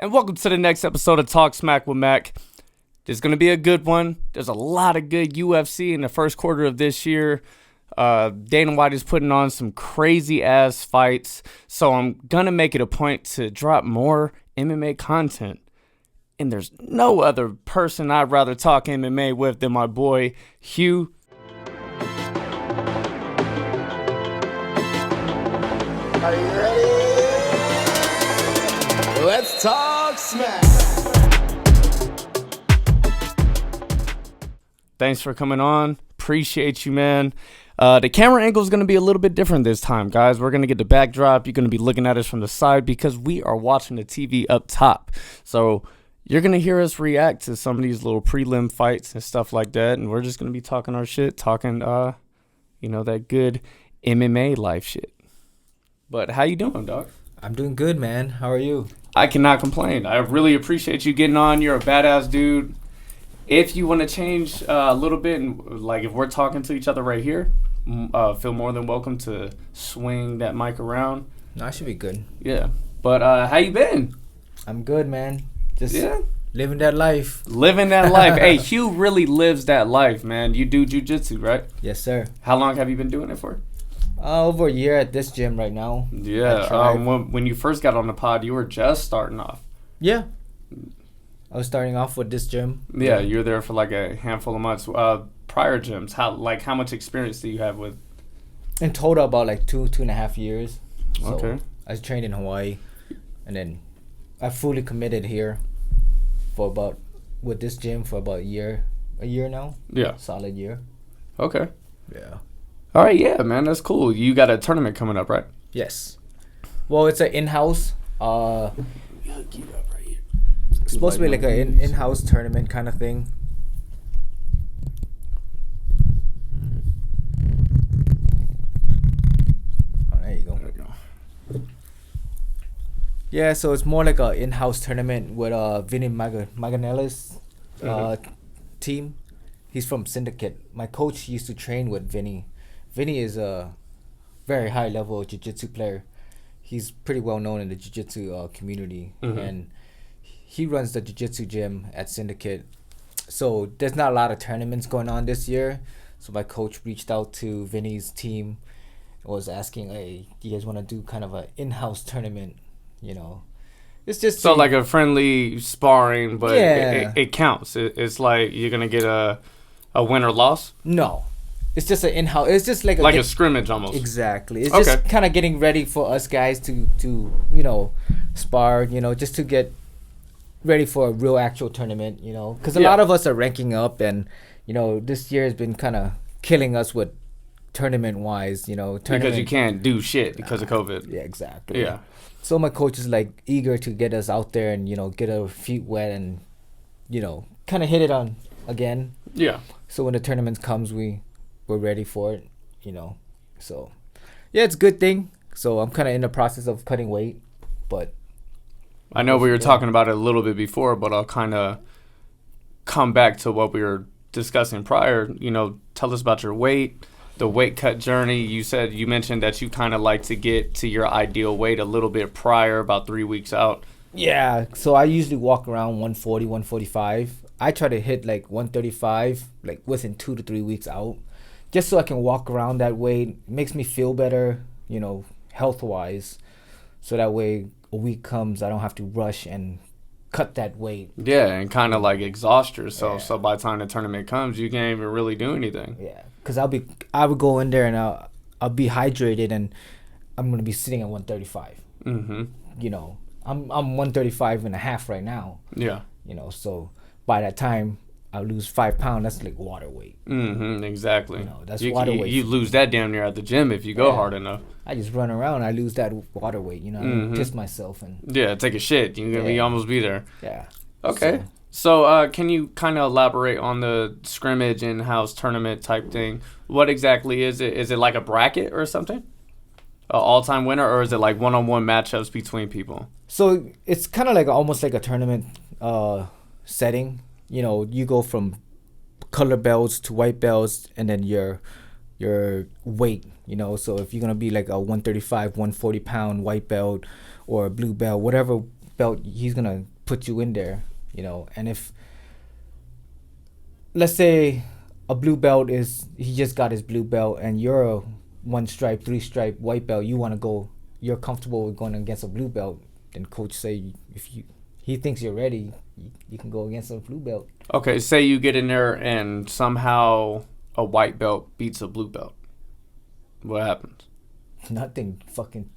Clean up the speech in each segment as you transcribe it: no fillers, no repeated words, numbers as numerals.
And welcome to the next episode of Talk Smack with Mac. There's going to be a good one. There's a lot of good UFC in the first quarter of this year. Dana White is putting on some crazy ass fights. So I'm going to make it a point to drop more MMA content. And there's no other person I'd rather talk MMA with than my boy, Hieu. Are you ready? Let's talk smack. Thanks for coming on. Appreciate you, man. The camera angle is going to be a little bit different this time, guys. We're going to get the backdrop. You're going to be looking at us from the side because we are watching the TV up top. So you're going to hear us react to some of these little prelim fights and stuff like that. And we're just going to be talking our shit, talking, that good MMA life shit. But how you doing, dog? I'm doing good, man. How are you? I cannot complain. I really appreciate you getting on. You're a badass dude. If you want to change a little bit, and like if we're talking to each other right here, feel more than welcome to swing that mic around. No, I should be good. Yeah. But how you been? I'm good, man. Just Yeah. living that life. Living that life. Hey, Hieu really lives that life, man. You do Jiu Jitsu, right? Yes, sir. How long have you been doing it for? Over a year at this gym right now. Yeah. When you first got on the pod, you were just starting off. Yeah. I was starting off with this gym. Yeah, you were there for like a handful of months. Prior gyms, how much experience do you have with? In total, about like 2.5 years. So Okay. I trained in Hawaii, and then I fully committed here with this gym for about a year now. Yeah. Solid year. Okay. Yeah. All right, yeah, man, that's cool. You got a tournament coming up, right? Yes. Well, it's an in-house. It's supposed to be like an in-house tournament kind of thing. Oh, there you go. There you go. Yeah, so it's more like an in-house tournament with Vinny Maganelli's team. He's from Syndicate. My coach used to train with Vinny. Vinny is a very high-level jiu-jitsu player. He's pretty well known in the jiu-jitsu community, and he runs the jiu-jitsu gym at Syndicate. So there's not a lot of tournaments going on this year. So my coach reached out to Vinny's team, was asking, "Hey, do you guys want to do kind of an in-house tournament?" You know, it's just So like a friendly sparring, but Yeah. it counts. It's like you're gonna get a win or loss, no, it's just an in-house. It's just like a scrimmage almost. Exactly. It's Okay. just kind of getting ready for us guys to spar. Just to get ready for a real actual tournament. Because a lot of us are ranking up, and this year has been kind of killing us with tournament wise. Because you can't do shit because of COVID. Yeah, exactly. Yeah. So my coach is like eager to get us out there and get our feet wet and kind of hit it on again. Yeah. So when the tournament comes, we're ready for it. So yeah, it's a good thing. So I'm kind of in the process of cutting weight, but I know we were talking about it a little bit before, but I'll kind of come back to what we were discussing prior. Tell us about your weight, the weight cut journey. You mentioned that you kind of like to get to your ideal weight a little bit prior, about 3 weeks out. yeah. So I usually walk around 140, 145. I try to hit like 135 like within 2 to 3 weeks out, just so I can walk around that weight. It makes me feel better, health wise. So that way a week comes, I don't have to rush and cut that weight. Yeah, and kind of like exhaust yourself. Yeah. So by the time the tournament comes, you can't even really do anything. Yeah, because I would go in there and I'll be hydrated, and I'm gonna be sitting at 135. Mm-hmm. I'm 135 and a half right now. Yeah. So by that time I lose 5 pounds. That's like water weight. Mm-hmm. Exactly. That's water weight. You lose that damn near at the gym if you go hard enough. I just run around. I lose that water weight. I piss myself and Yeah, take a shit. You almost be there. yeah. Okay. So can you kind of elaborate on the scrimmage in-house tournament type thing? What exactly is it? Is it like a bracket or something? A all-time winner, or is it like one-on-one matchups between people? So it's kind of like almost like a tournament setting. You go from color belts to white belts, and then your weight. So if you're gonna be like a 135, 140 pound white belt or a blue belt, whatever belt, he's gonna put you in there, you know. And if, let's say, a blue belt he just got his blue belt, and you're a 1 stripe, 3 stripe white belt, you're comfortable with going against a blue belt, then coach say he thinks you're ready, you can go against a blue belt. Okay, say you get in there and somehow a white belt beats a blue belt. What happens? Nothing. Fucking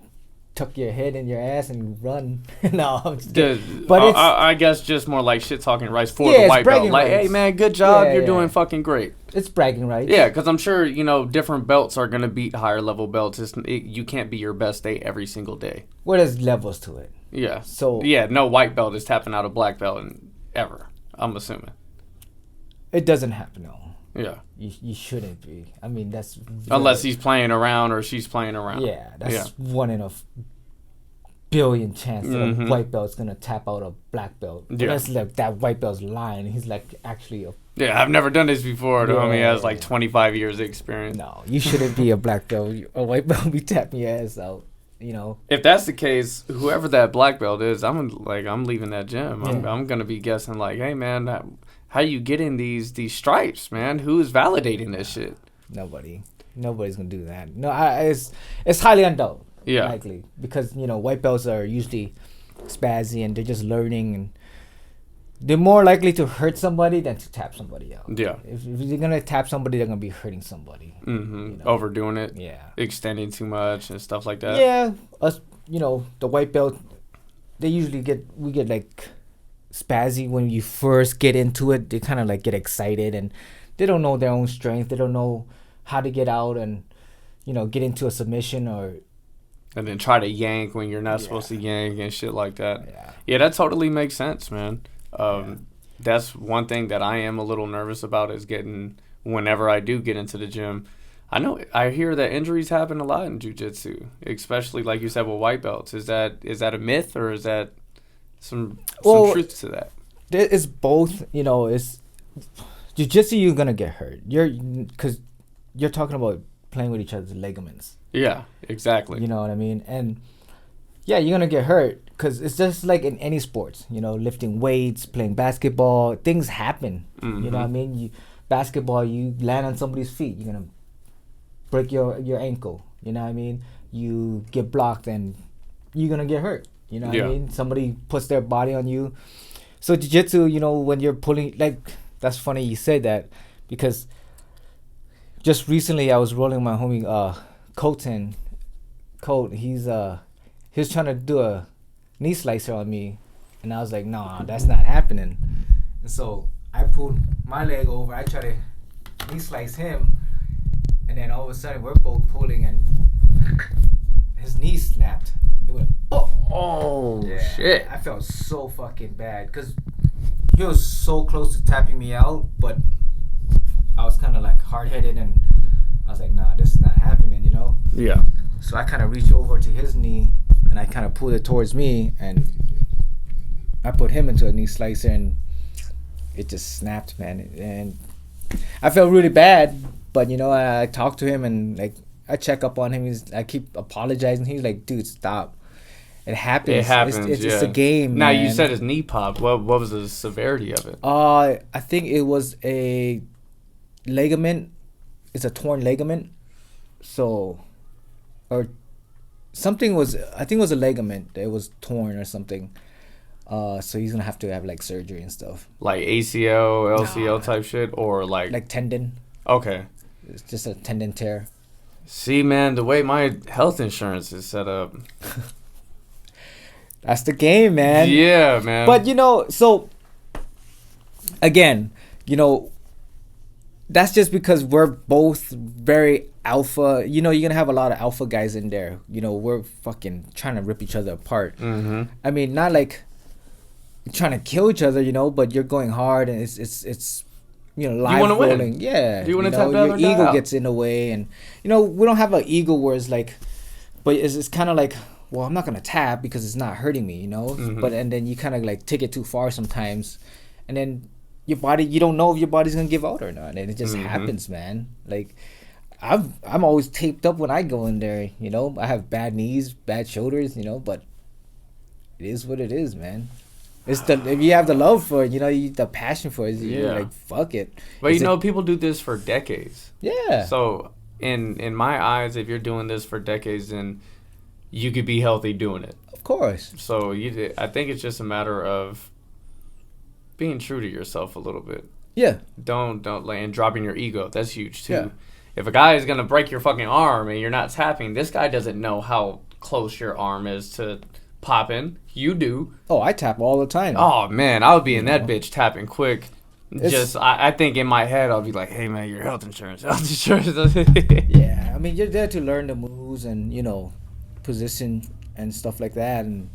tuck your head in your ass and run. No, I'm just but I guess just more like shit talking rights for the white belt. Like, hey man, good job, you're doing fucking great. It's bragging rights. Yeah, because I'm sure different belts are gonna beat higher level belts. You can't be your best day every single day. Well, there's levels to it. Yeah. So yeah, no white belt is tapping out a black belt ever. I'm assuming. It doesn't happen, no. Yeah. You shouldn't be. I mean, that's unless he's playing around or she's playing around. Yeah, that's 1 in a billion chance that a white belt's gonna tap out a black belt. Yeah. Unless like that white belt's lying. He's like actually a. Yeah, I've never done this before. The homie has like 25 years of experience. No, you shouldn't be a black belt. A white belt be tapping your ass out. If that's the case, whoever that black belt is, I'm leaving that gym. I'm gonna be guessing like, hey man, how you getting these stripes, man? Who is validating this shit? Nobody's gonna do that. No, it's highly undoubt. Yeah, likely because white belts are usually spazzy and they're just learning, and they're more likely to hurt somebody than to tap somebody out. Yeah, if they're gonna tap somebody, they're gonna be hurting somebody. Overdoing it. Yeah, extending too much and stuff like that. Yeah, us, the white belt, we get like spazzy when you first get into it. They kind of like get excited and they don't know their own strength. They don't know how to get out and get into a submission and then try to yank when you're not supposed to yank and shit like that. Yeah, that totally makes sense, man. That's one thing that I am a little nervous about is whenever I do get into the gym. I hear that injuries happen a lot in jiu-jitsu, especially like you said with white belts. Is that a myth or is that some truth to that? It's both. It's jiu-jitsu. You're gonna get hurt. Because you're talking about playing with each other's ligaments. Yeah, exactly. You know what I mean? And yeah, you're gonna get hurt because it's just like in any sports. Lifting weights, playing basketball, things happen. You know what I mean? Basketball, you land on somebody's feet, you're gonna break your ankle. You know what I mean? You get blocked and you're gonna get hurt. You know what I mean? Somebody puts their body on you. So jiu-jitsu, when you're pulling, like, that's funny you said that because just recently I was rolling my homie Colt. He was trying to do a knee slicer on me, and I was like, nah, that's not happening. And so I pulled my leg over. I tried to knee slice him, and then all of a sudden we're both pulling, and his knee snapped. It went, oh shit! I felt so fucking bad because he was so close to tapping me out, but I was kind of like hard-headed, and I was like, nah, this is not happening, Yeah. So I kind of reached over to his knee, and I kind of pulled it towards me, and I put him into a knee slicer, and it just snapped, man. And I felt really bad, but I talked to him, and like I check up on him. I keep apologizing. He's like, dude, stop. It happens. It happens. It's just a game. Now man. You said his knee popped. What was the severity of it? I think it was a ligament. It's a torn ligament. So, or something was. I think it was a ligament. It was torn or something. So he's gonna have to have like surgery and stuff. Like ACL, LCL type shit, or like tendon. Okay. It's just a tendon tear. See, man, the way my health insurance is set up. That's the game, man. Yeah, man. But so again, that's just because we're both very alpha. You're gonna have a lot of alpha guys in there. We're fucking trying to rip each other apart. Mm-hmm. I mean, not like trying to kill each other, but you're going hard, and it's live you rolling. Win. Yeah, you want to tap your ego gets in the way, and we don't have an ego where it's like, but it's kind of like, well, I'm not gonna tap because it's not hurting me, Mm-hmm. But and then you kind of like take it too far sometimes, and then your body, you don't know if your body's gonna give out or not, and it just happens, man. Like I'm always taped up when I go in there, I have bad knees, bad shoulders, but it is what it is, man. It's if you have the love for it, the passion for it, you're like, fuck it. But people do this for decades. Yeah. So in my eyes, if you're doing this for decades, then you could be healthy doing it. Of course. So I think it's just a matter of being true to yourself a little bit. Yeah. Don't and dropping your ego. That's huge too. Yeah. If a guy is gonna break your fucking arm and you're not tapping, this guy doesn't know how close your arm is to popping. You do. Oh, I tap all the time. Oh man, I would be in that bitch tapping quick. I think in my head I'll be like, hey man, your health insurance. Yeah, I mean, you're there to learn the moves and position and stuff like that. And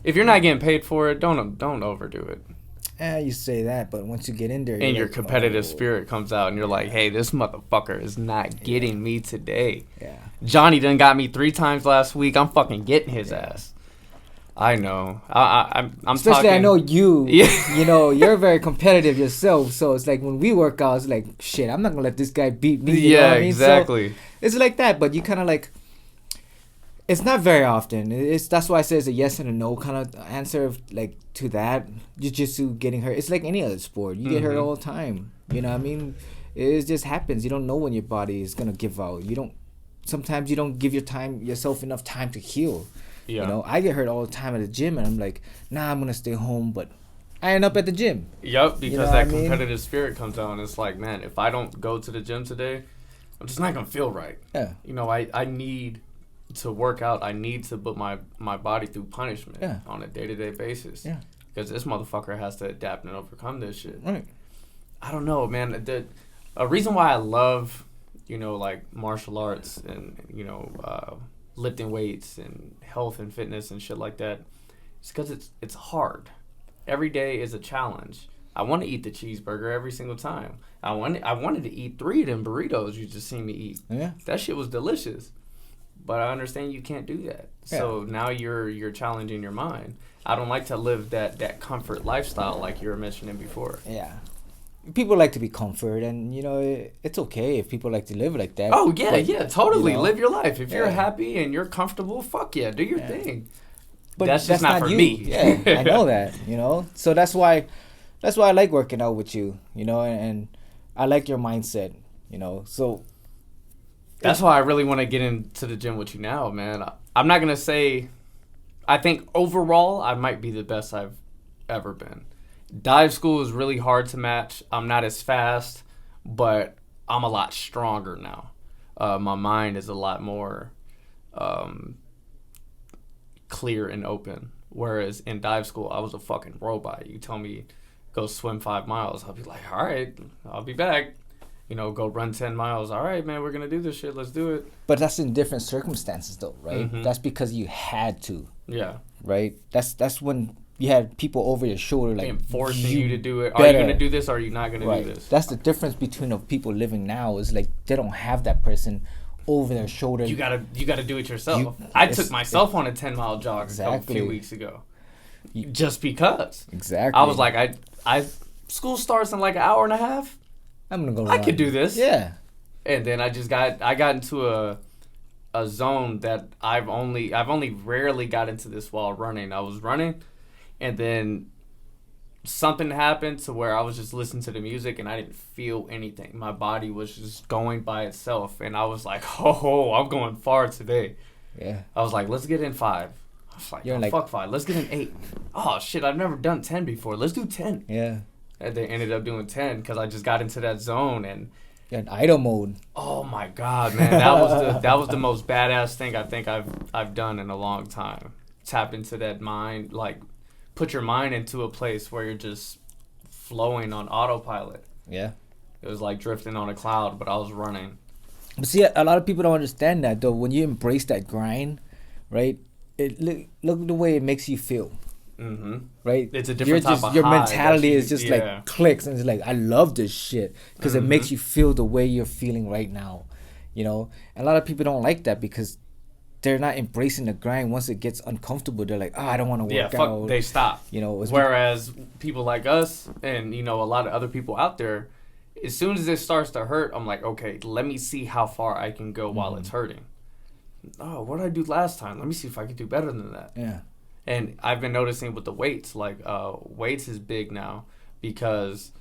if you're not getting paid for it, don't overdo it. You say that, but once you get in there, and your competitive spirit comes out, and you're like, hey, this motherfucker is not getting me today. Yeah. Johnny done got me 3 times last week. I'm fucking getting his ass. I know. I'm especially talking, I know you. Yeah. You're very competitive yourself. So it's like when we work out, it's like, shit, I'm not gonna let this guy beat me. You know what I mean? Exactly. So it's like that, but you kind of like. It's not very often. That's why I say it's a yes and a no kind of answer to that. Jiu-jitsu getting hurt. It's like any other sport. You get hurt all the time. You know what I mean? It just happens. You don't know when your body is gonna give out. Sometimes you don't give yourself enough time to heal. Yeah. I get hurt all the time at the gym, and I'm like, nah, I'm gonna stay home, but I end up at the gym. Yep, because that competitive spirit comes out, and it's like, man, if I don't go to the gym today, I'm just not gonna feel right. Yeah. I need to work out. I need to put my body through punishment on a day-to-day basis. Yeah. Because this motherfucker has to adapt and overcome this shit. Right. I don't know, man. A reason why I love, martial arts and, lifting weights and health and fitness and shit like that is because it's hard. Every day is a challenge. I want to eat the cheeseburger every single time. I wanted to eat 3 of them burritos you just seen me eat. Yeah. That shit was delicious. But I understand you can't do that. Yeah. So now you're challenging your mind. I don't like to live that comfort lifestyle like you were mentioning before. Yeah. People like to be comfort, and it's okay if people like to live like that. Oh yeah, totally. Live your life. If you're happy and you're comfortable, fuck yeah, do your thing. But that's just not for me. Yeah, I know that. So that's why I like working out with you. And I like your mindset. So. That's why I really want to get into the gym with you now, man. I'm not going to say... I think overall, I might be the best I've ever been. Dive school is really hard to match. I'm not as fast, but I'm a lot stronger now. My mind is a lot more clear and open. Whereas in dive school, I was a fucking robot. You tell me, go swim 5 miles. I'll be like, all right, I'll be back. Go run 10 miles. All right, man, we're going to do this shit. Let's do it. But that's in different circumstances, though, right? Mm-hmm. That's because you had to. Yeah. Right? That's when you had people over your shoulder, and forcing you to do it. Are you going to do this or are you not going to do this? That's the difference between people living now is like they don't have that person over their shoulder. You gotta do it yourself. I took myself on a 10-mile jog a few weeks ago. Just because. Exactly. I was like, I school starts in like an hour and a half. I'm gonna go. I could do this. Yeah. And then I got into a zone that I've only rarely got into this while running. I was running, and then something happened to where I was just listening to the music and I didn't feel anything. My body was just going by itself, and I was like, oh, I'm going far today. Yeah. I was like, let's get in 5. I was like, fuck 5. Let's get in 8. Oh shit, I've never done 10 before. Let's do 10. Yeah. And they ended up doing 10 because I just got into that zone and. You're in idle mode. Oh my god, man! That was the most badass thing I think I've done in a long time. Tap into that mind, like put your mind into a place where you're just flowing on autopilot. Yeah. It was like drifting on a cloud, but I was running. But see, a lot of people don't understand that though. When you embrace that grind, right? Look the way it makes you feel. Mm-hmm. Right? It's a different type of your high mentality is just like clicks, and it's like, I love this shit because it makes you feel the way you're feeling right now, And a lot of people don't like that because they're not embracing the grind. Once it gets uncomfortable, they're like, I don't want to work out. They stop. Whereas people like us and a lot of other people out there, as soon as it starts to hurt, I'm like, okay, let me see how far I can go while it's hurting. Oh, what did I do last time? Let me see if I can do better than that. Yeah. And I've been noticing with the weights, like weights is big now because,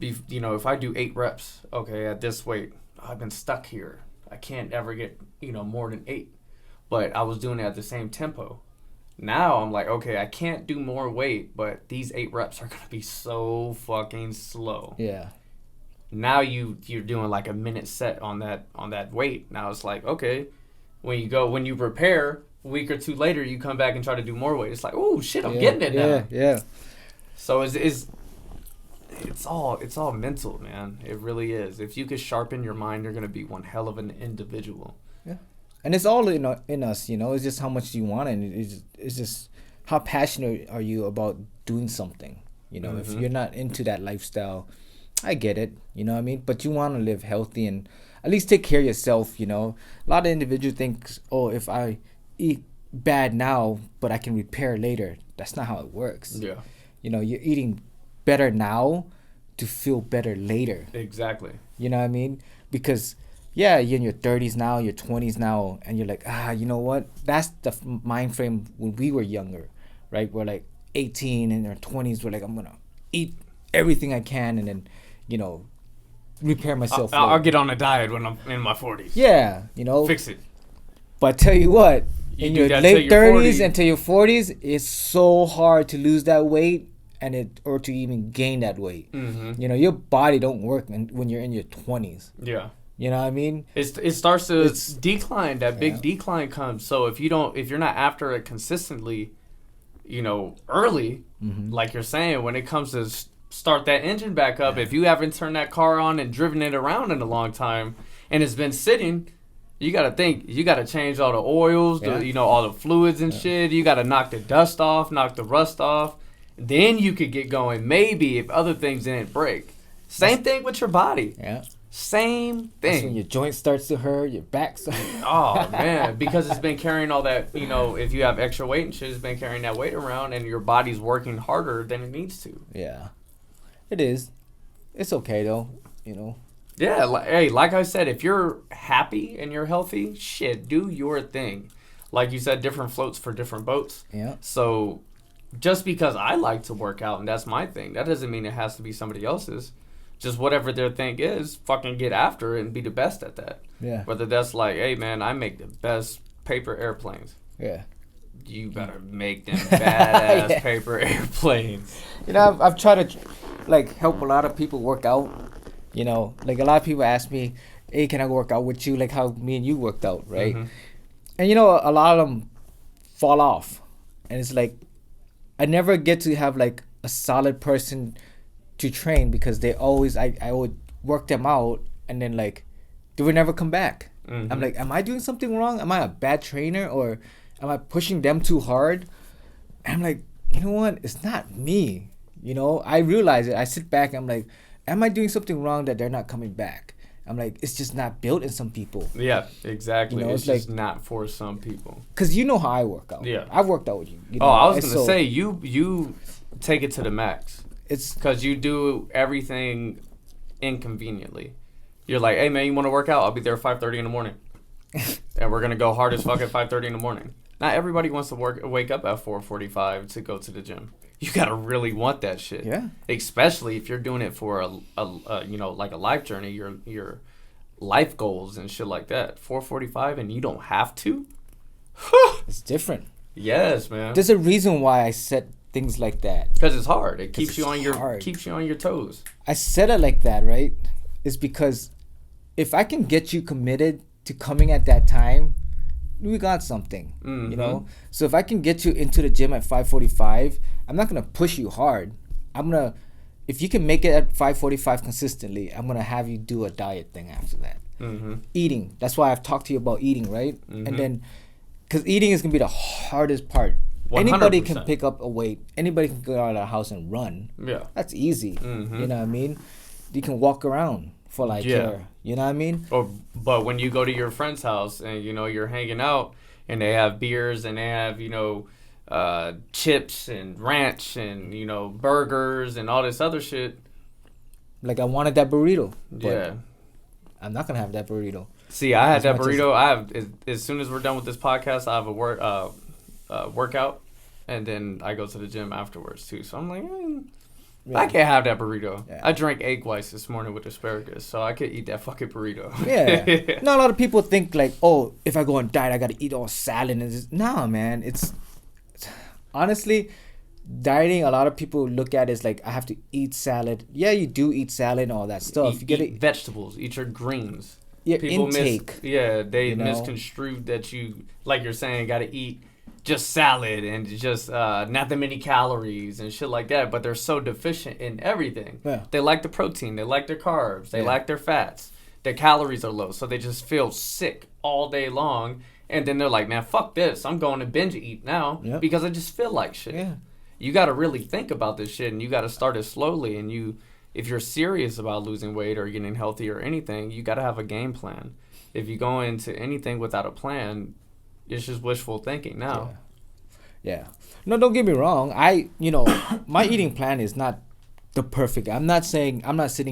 if I do 8 reps, okay, at this weight, I've been stuck here. I can't ever get, more than 8. But I was doing it at the same tempo. Now I'm like, okay, I can't do more weight, but these 8 reps are going to be so fucking slow. Yeah. Now you're doing like a minute set on that weight. Now it's like, okay, when you prepare, a week or 2 later, you come back and try to do more weight. It's like, oh shit, I'm getting it now. Yeah. So it's all mental, man. It really is. If you could sharpen your mind, you're gonna be one hell of an individual. Yeah, and it's all in us. It's just how much you want, and it's just how passionate are you about doing something. If you're not into that lifestyle, I get it. You know what I mean? But you want to live healthy and at least take care of yourself. A lot of individuals think, oh, if I eat bad now, but I can repair later. That's not how it works. Yeah. You're eating better now to feel better later. Exactly. You know what I mean? Because you're in your 30s now, your 20s now, and you're like, you know what? That's the mind frame when we were younger, right? We're like 18 in our 20s. We're like, I'm gonna eat everything I can, and then, repair myself. I'll get on a diet when I'm in my 40s. Yeah, fix it. But I tell you what, in your late 30s 40s. until your 40s, it's so hard to lose that weight or to even gain that weight. Mm-hmm. Your body don't work when you're in your 20s. Yeah. You know what I mean? It starts to decline. That big decline comes. So if you're not after it consistently, early, like you're saying, when it comes to start that engine back up, if you haven't turned that car on and driven it around in a long time and it's been sitting, you got to think, you got to change all the oils, all the fluids and shit. You got to knock the dust off, knock the rust off. Then you could get going, maybe, if other things didn't break. Same thing with your body. Yeah. Same thing. That's when your joint starts to hurt, your back starts. Oh, man. Because it's been carrying all that, if you have extra weight and shit, it's been carrying that weight around and your body's working harder than it needs to. Yeah. It is. It's okay, though, Yeah. Like I said, if you're happy and you're healthy, shit, do your thing. Like you said, different floats for different boats. Yeah. So just because I like to work out and that's my thing, that doesn't mean it has to be somebody else's. Just whatever their thing is, fucking get after it and be the best at that. Yeah. Whether that's like, hey, man, I make the best paper airplanes. Yeah. You better make them badass paper airplanes. I've tried to, help a lot of people work out. A lot of people ask me, hey, can I work out with you? Like how me and you worked out, right? Mm-hmm. And, a lot of them fall off. And it's like, I never get to have, a solid person to train because I would work them out and then, they would never come back. Mm-hmm. I'm like, am I doing something wrong? Am I a bad trainer or am I pushing them too hard? And I'm like, you know what? It's not me. I realize it. I sit back and I'm like, am I doing something wrong that they're not coming back? I'm like, it's just not built in some people. Yeah, exactly. It's just not for some people. Because how I work out. Yeah. I've worked out with you. I was going to say, you take it to the max. It's because you do everything inconveniently. You're like, hey, man, you want to work out? I'll be there at 5:30 in the morning. And we're going to go hard as fuck at 5:30 in the morning. Not everybody wants to wake up at 4:45 to go to the gym. You got to really want that shit. Yeah. Especially if you're doing it for a life journey, your life goals and shit like that. 4:45 and you don't have to? It's different. Yes, man. There's a reason why I set things like that. Because it's hard. It keeps you on your toes. I said it like that, right? It's because if I can get you committed to coming at that time, we got something. Mm-hmm. So if I can get you into the gym at 5:45, I'm not gonna push you hard. If you can make it at 5:45 consistently, I'm gonna have you do a diet thing after that. Mm-hmm. Eating. That's why I've talked to you about eating, right? Mm-hmm. And then, because eating is gonna be the hardest part. 100%. Anybody can pick up a weight. Anybody can go out of the house and run. Yeah. That's easy. Mm-hmm. You know what I mean? You can walk around for you know what I mean? But when you go to your friend's house and you're hanging out and they have beers and they have chips and ranch and burgers and all this other shit. Like I wanted that burrito. But yeah. I'm not gonna have that burrito. See, I had that burrito. As soon as we're done with this podcast, I have a workout, and then I go to the gym afterwards too. So I'm like, Yeah. I can't have that burrito. Yeah. I drank egg whites this morning with asparagus, so I could eat that fucking burrito. Yeah. Now a lot of people think like, oh, if I go on diet, I gotta eat all salad and just nah, man. It's honestly dieting. A lot of people look at it as like I have to eat salad. Yeah, you do eat salad and all that stuff. You gotta eat vegetables. Eat your greens. your intake. They you know? misconstrued that you, like you're saying, got to eat just salad and just not that many calories and shit like that. But they're so deficient in everything. Yeah. They like the protein. They like their carbs. They Yeah. like their fats. Their calories are low, so they just feel sick all day long. And then they're like, man, fuck this. I'm going to binge eat now Yep. because I just feel like shit. Yeah. You got to really think about this shit, and you got to start it slowly. And if you're serious about losing weight or getting healthy or anything, you got to have a game plan. If you go into anything without a plan, it's just wishful thinking now. Yeah. No, don't get me wrong. My eating plan is not the perfect. I'm not sitting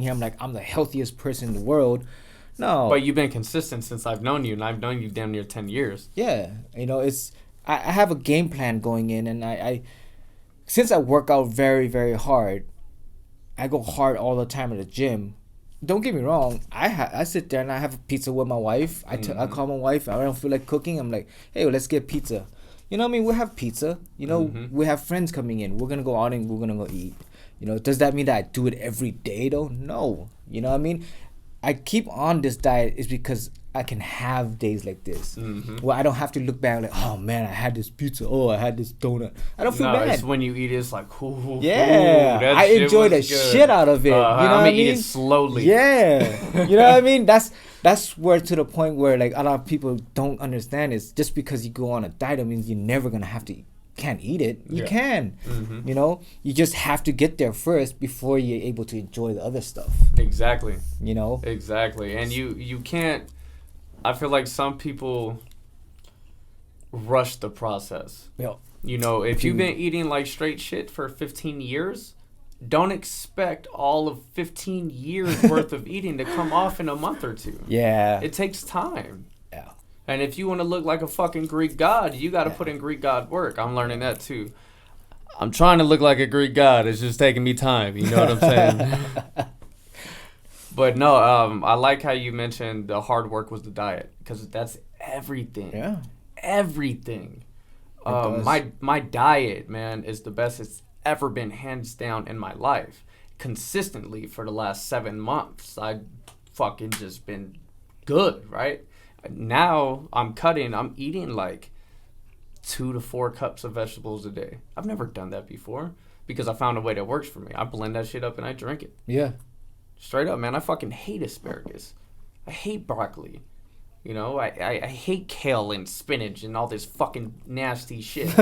here, I'm like, I'm the healthiest person in the world. No. But you've been consistent since I've known you, and I've known you damn near 10 years. Yeah. I have a game plan going in, and I since I work out very, very hard, I go hard all the time at the gym. Don't get me wrong. I sit there and I have a pizza with my wife. I call my wife. I don't feel like cooking. I'm like, hey, let's get pizza. You know what I mean? We'll have pizza. We have friends coming in. We're going to go out and we're going to go eat. Does that mean that I do it every day though? No. You know what I mean? I keep on this diet is because I can have days like this. Well, I don't have to look back like, oh man, I had this pizza. Oh, I had this donut. I don't feel bad. It's when you eat it, it's like, ooh, yeah. that I shit enjoy the was good. shit out of it. You know what I mean? Eat it slowly. Yeah. You know what I mean? That's where to the point where like a lot of people don't understand is just because you go on a diet, it means you're never gonna can't eat it. You can. You just have to get there first before you're able to enjoy the other stuff. Exactly. Exactly. And you can't. I feel like some people rush the process. Yeah. If you've been eating like straight shit for 15 years, don't expect all of 15 years worth of eating to come off in a month or two. Yeah. It takes time. Yeah. And if you want to look like a fucking Greek god, you got to put in Greek god work. I'm learning that too. I'm trying to look like a Greek god. It's just taking me time. You know what I'm saying? But no, I like how you mentioned the hard work was the diet, because that's everything. Yeah. Everything. My diet, man, is the best it's ever been, hands down, in my life. Consistently for the last 7 months, I've fucking just been good, right? Now I'm eating like 2 to 4 cups of vegetables a day. I've never done that before because I found a way that works for me. I blend that shit up and I drink it. Yeah. Straight up, man. I fucking hate asparagus. I hate broccoli. I hate kale and spinach and all this fucking nasty shit.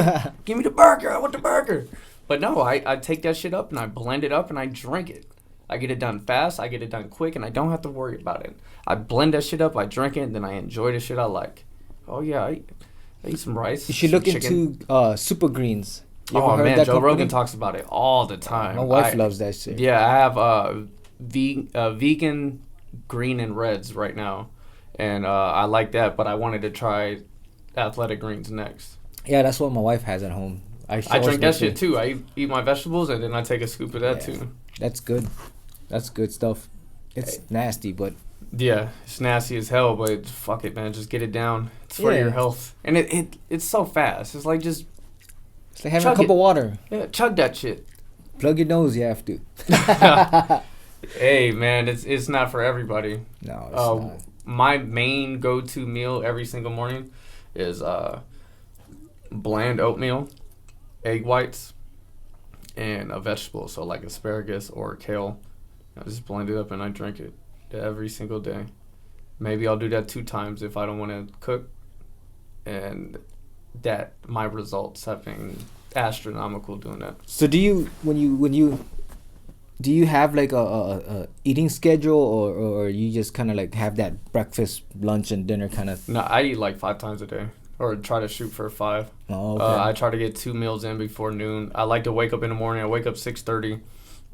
Give me the burger. I want the burger. But no, I take that shit up and I blend it up and I drink it. I get it done fast. I get it done quick, and I don't have to worry about it. I blend that shit up. I drink it, and then I enjoy the shit I like. Oh, yeah. I eat some rice. You should look into super greens. Oh, man. Joe Rogan talks about it all the time. My wife loves that shit. Yeah, I have vegan green and reds right now, and I like that, but I wanted to try athletic greens next. Yeah, that's what my wife has at home. I drink that shit too. I eat my vegetables and then I take a scoop of that too. That's good. That's good stuff. It's nasty, but yeah, it's nasty as hell. But fuck it, man. Just get it down. It's for your health, and it's so fast. It's like just it's like having a cup of water. Yeah, chug that shit. Plug your nose. You have to. Hey, man, it's not for everybody. No, it's not. My main go-to meal every single morning is bland oatmeal, egg whites, and a vegetable, so like asparagus or kale. I just blend it up and I drink it every single day. Maybe I'll do that 2 times if I don't want to cook, and that my results have been astronomical doing that. So do you do you have like a eating schedule, or you just kind of like have that breakfast, lunch, and dinner kind of? No, I eat like 5 times a day, or try to shoot for 5. Oh, okay. I try to get 2 meals in before noon. I like to wake up in the morning. I wake up 6:30.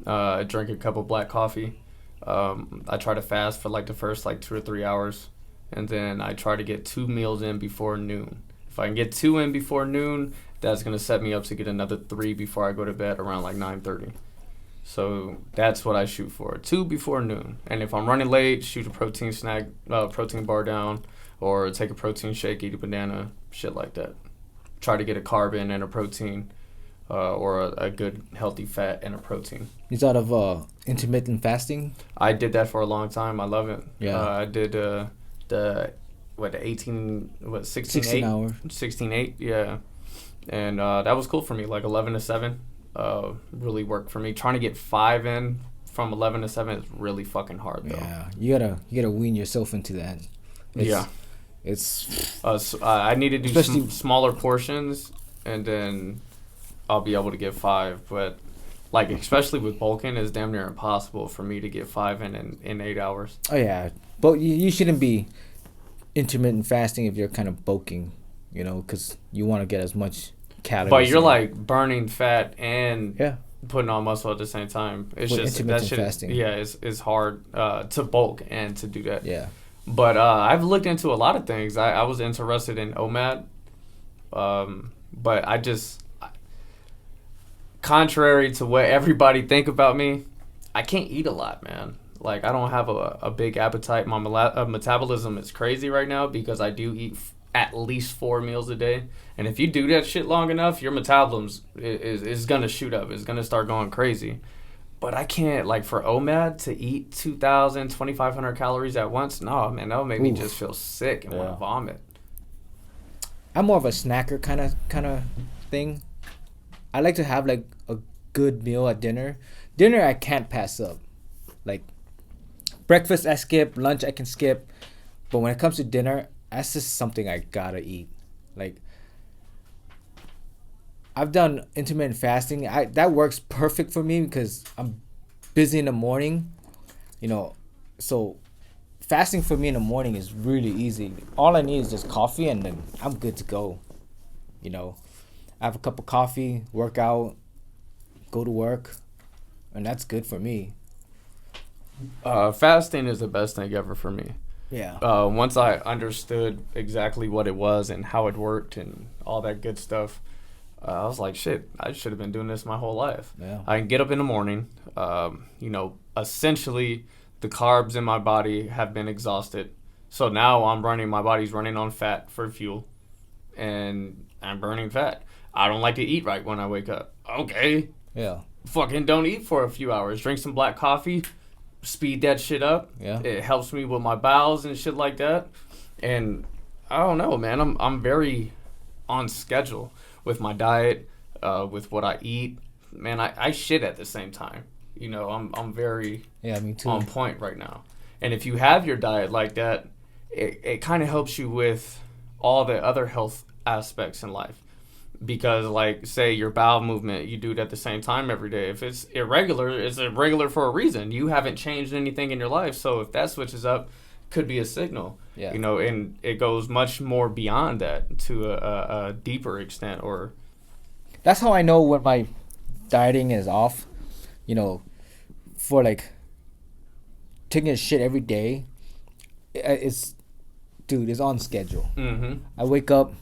I drink a cup of black coffee. I try to fast for like the first like 2 or 3 hours, and then I try to get 2 meals in before noon. If I can get 2 in before noon, that's going to set me up to get another 3 before I go to bed around like 9:30. So that's what I shoot for, 2 before noon. And if I'm running late, shoot a protein snack, protein bar down, or take a protein shake, eat a banana, shit like that. Try to get a carb in and a protein, or a good healthy fat and a protein. Is out of intermittent fasting? I did that for a long time. I love it. Yeah. I did the 16 hours. 16-8, yeah. And that was cool for me, like 11 to 7. Really worked for me. Trying to get 5 in from 11 to 7 is really fucking hard, though. Yeah, you gotta wean yourself into that. I need to do some smaller portions, and then I'll be able to get 5. But like, especially with bulking, it's damn near impossible for me to get 5 in 8 hours. Oh yeah, but you shouldn't be intermittent fasting if you're kind of bulking, because you want to get as much calories. But you're like burning fat and yeah, putting on muscle at the same time. It's with just intermittent that shit. fasting. Yeah, it's hard to bulk and to do that. Yeah. But I've looked into a lot of things. I was interested in OMAD, but I just, contrary to what everybody think about me, I can't eat a lot, man. Like, I don't have a big appetite. My metabolism is crazy right now because I do eat at least 4 meals a day. And if you do that shit long enough, your metabolism is going to shoot up. It's going to start going crazy. But I can't, like, for OMAD to eat 2,000, 2,500 calories at once. No, man, that would make me just feel sick and want to vomit. I'm more of a snacker kind of thing. I like to have, like, a good meal at dinner. Dinner I can't pass up. Like, breakfast I skip, lunch I can skip. But when it comes to dinner, that's just something I gotta eat. Like, I've done intermittent fasting. That works perfect for me because I'm busy in the morning, so fasting for me in the morning is really easy. All I need is just coffee and then I'm good to go. I have a cup of coffee, work out, go to work, and that's good for me. Fasting is the best thing ever for me. Yeah. Once I understood exactly what it was and how it worked and all that good stuff, I was like, shit, I should have been doing this my whole life. Yeah. I can get up in the morning. Essentially, the carbs in my body have been exhausted. So now my body's running on fat for fuel, and I'm burning fat. I don't like to eat right when I wake up. Okay. Yeah. Fucking don't eat for a few hours. Drink some black coffee, speed that shit up. Yeah. It helps me with my bowels and shit like that. And I don't know, man. I'm very on schedule with my diet, with what I eat. Man, I shit at the same time. I'm very me too. on point right now. And if you have your diet like that, it kind of helps you with all the other health aspects in life. Because, like, say your bowel movement, you do it at the same time every day. If it's irregular, it's irregular for a reason. You haven't changed anything in your life. So if that switches up, could be a signal. Yeah. And it goes much more beyond that to a deeper extent. Or that's how I know when my dieting is off. For like taking a shit every day, it's on schedule. Mm-hmm. I wake up,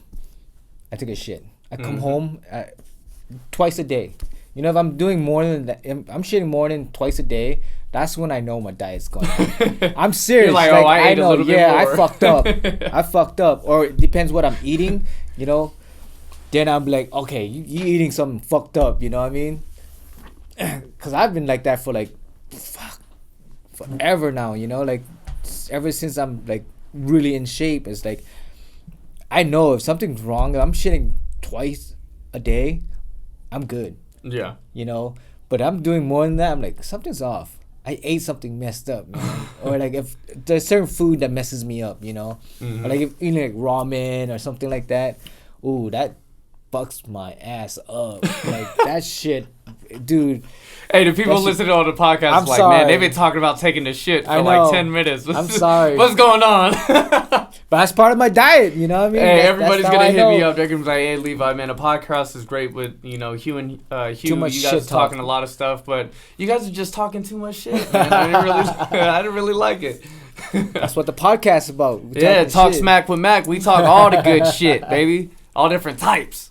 I take a shit. I come home twice a day. If I'm doing more than that, I'm shitting more than twice a day. That's when I know my diet's going on. I'm serious. You're like, I ate a little bit more. I fucked up. Or it depends what I'm eating, Then I'm like, okay, you eating something fucked up, you know what I mean? Because I've been like that for like, forever now, Like, ever since I'm like really in shape, it's like, I know if something's wrong, if I'm shitting twice a day, I'm good. Yeah. But I'm doing more than that, I'm like, something's off. I ate something messed up, man. Or like if there's certain food that messes me up, Or like if eating like ramen or something like that, ooh, that fucks my ass up. Like that shit, dude. Hey, the people listening on the podcast I'm like, sorry. man, they've been talking about taking the shit for like 10 minutes. I'm sorry. What's going on? But that's part of my diet, you know what I mean? Hey, everybody's going to hit me know. up. They're going to be like, hey, Levi, man, the podcast is great with, Hieu and Hieu. Too much you guys shit are talking a lot of stuff, but you guys are just talking too much shit, man. I didn't really like it. That's what the podcast is about. Talk shit. smack with Mac. We talk all the good shit, baby. all different types.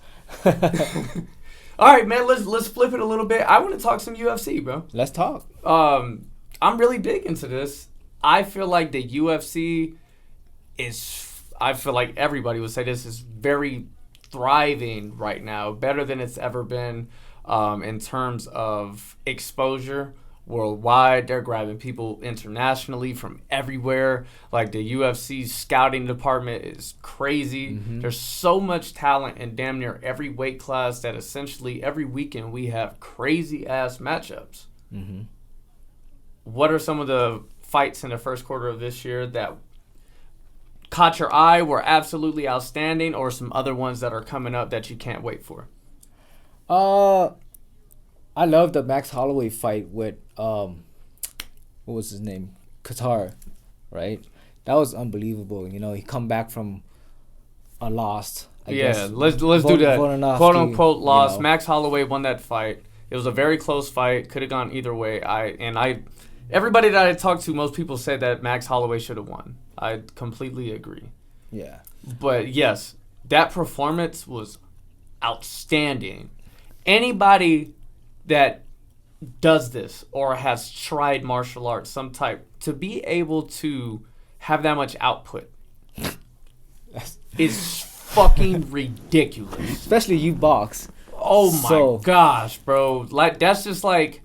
All right, man. Let's flip it a little bit. I want to talk some UFC, bro. Let's talk. I'm really big into this. I feel like the UFC is. I feel like everybody would say this is very thriving right now, better than it's ever been, in terms of exposure worldwide. They're grabbing people internationally from everywhere. Like the UFC scouting department is crazy. There's so much talent in damn near every weight class that essentially every weekend we have crazy ass matchups. What are some of the fights in the first quarter of this year that caught your eye, were absolutely outstanding, or some other ones that are coming up that you can't wait for? I love the Max Holloway fight with what was his name? Qatar, right? That was unbelievable. You know, he come back from a loss. I guess. Let's do that. Quote unquote loss. You know. Max Holloway won that fight. It was a very close fight. Could have gone either way. Everybody that I talked to, most people said that Max Holloway should have won. I completely agree. Yeah. But yes, that performance was outstanding. Anybody that does this or has tried martial arts, some type, to be able to have that much output is fucking ridiculous. Especially you box. Oh my gosh, bro. Like, that's just like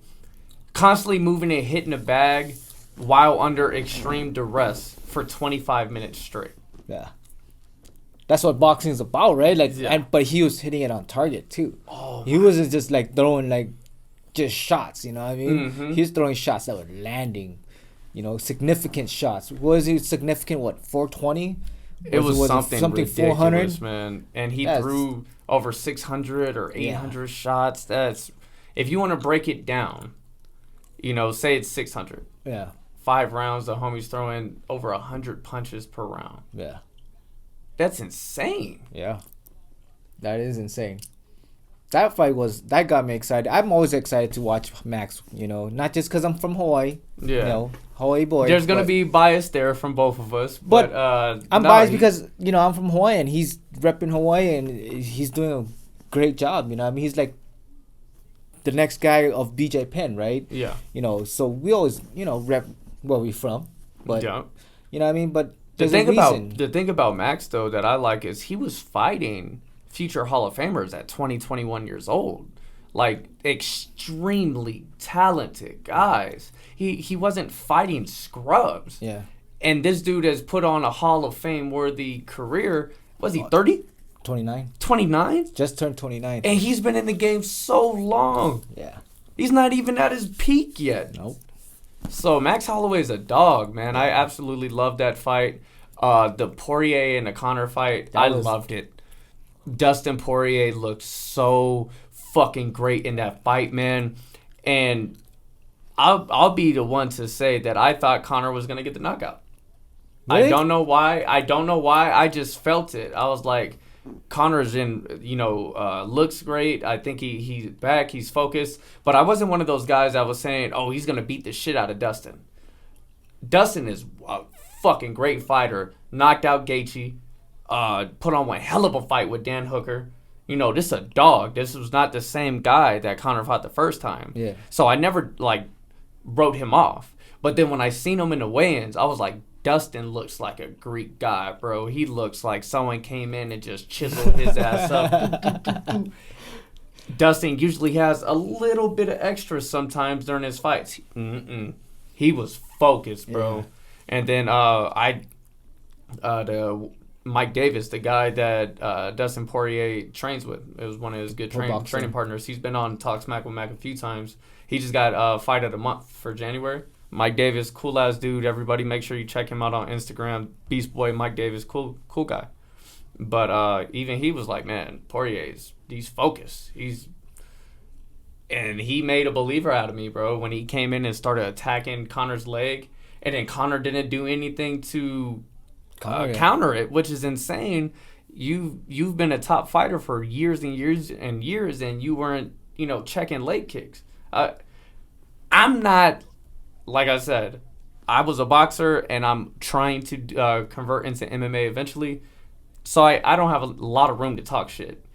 constantly moving and hitting a bag while under extreme duress for 25 minutes straight. Yeah. That's what boxing is about, right? Like, yeah. But he was hitting it on target too. Oh, he wasn't just like throwing like just shots, you know what I mean? Mm-hmm. He was throwing shots that were landing, you know, significant shots. Was he significant? What, 420? It was something ridiculous, 400? man. And he threw over 600 or 800 shots. That's, if you want to break it down, you know, say it's 600. Yeah. 5 rounds, the homie's throwing over 100 punches per round. Yeah. That's insane. Yeah. That is insane. That got me excited. I'm always excited to watch Max, you know, not just because I'm from Hawaii. Yeah. You know, Hawaii boy. There's going to be bias there from both of us. But I'm biased because, you know, I'm from Hawaii and he's repping Hawaii and he's doing a great job, you know. I mean, he's like the next guy of BJ Penn, right? Yeah. You know, so we always, you know, rep where we from. But, you know what I mean? But the thing about Max, though, that I like is he was fighting future Hall of Famers at 20, 21 years old. Like, extremely talented guys. He wasn't fighting scrubs. Yeah. And this dude has put on a Hall of Fame worthy career. Was he 30? 29. 29? Just turned 29. And he's been in the game so long. Yeah. He's not even at his peak yet. Nope. So Max Holloway's a dog, man. I absolutely loved that fight. The Poirier and the Conor fight, I loved it. Dustin Poirier looked so fucking great in that fight, man. And I'll be the one to say that I thought Conor was gonna get the knockout. Really? I don't know why. I just felt it. I was like, Conor's in, you know, looks great. I think he's back. He's focused. But I wasn't one of those guys that was saying, oh, he's gonna beat the shit out of Dustin. Dustin is a fucking great fighter. Knocked out Gaethje. Put on one hell of a fight with Dan Hooker. You know, this is a dog. This was not the same guy that Conor fought the first time. Yeah. So I never, like, wrote him off. But then when I seen him in the weigh-ins, I was like, Dustin looks like a Greek guy, bro. He looks like someone came in and just chiseled his ass up. Dustin usually has a little bit of extra sometimes during his fights. He was focused, bro. Yeah. And then the Mike Davis, the guy that Dustin Poirier trains with. It was one of his good training partners. He's been on Talksmackwithmac a few times. He just got Fight of the Month for January. Mike Davis, cool-ass dude. Everybody make sure you check him out on Instagram. Beast Boy Mike Davis, cool guy. But even he was like, man, he's focused. And he made a believer out of me, bro, when he came in and started attacking Conor's leg. And then Conor didn't do anything to counter it, which is insane. You've been a top fighter for years and years and years, and you weren't, you know, checking leg kicks. I'm not, like I said, I was a boxer, and I'm trying to convert into MMA eventually. So I don't have a lot of room to talk shit.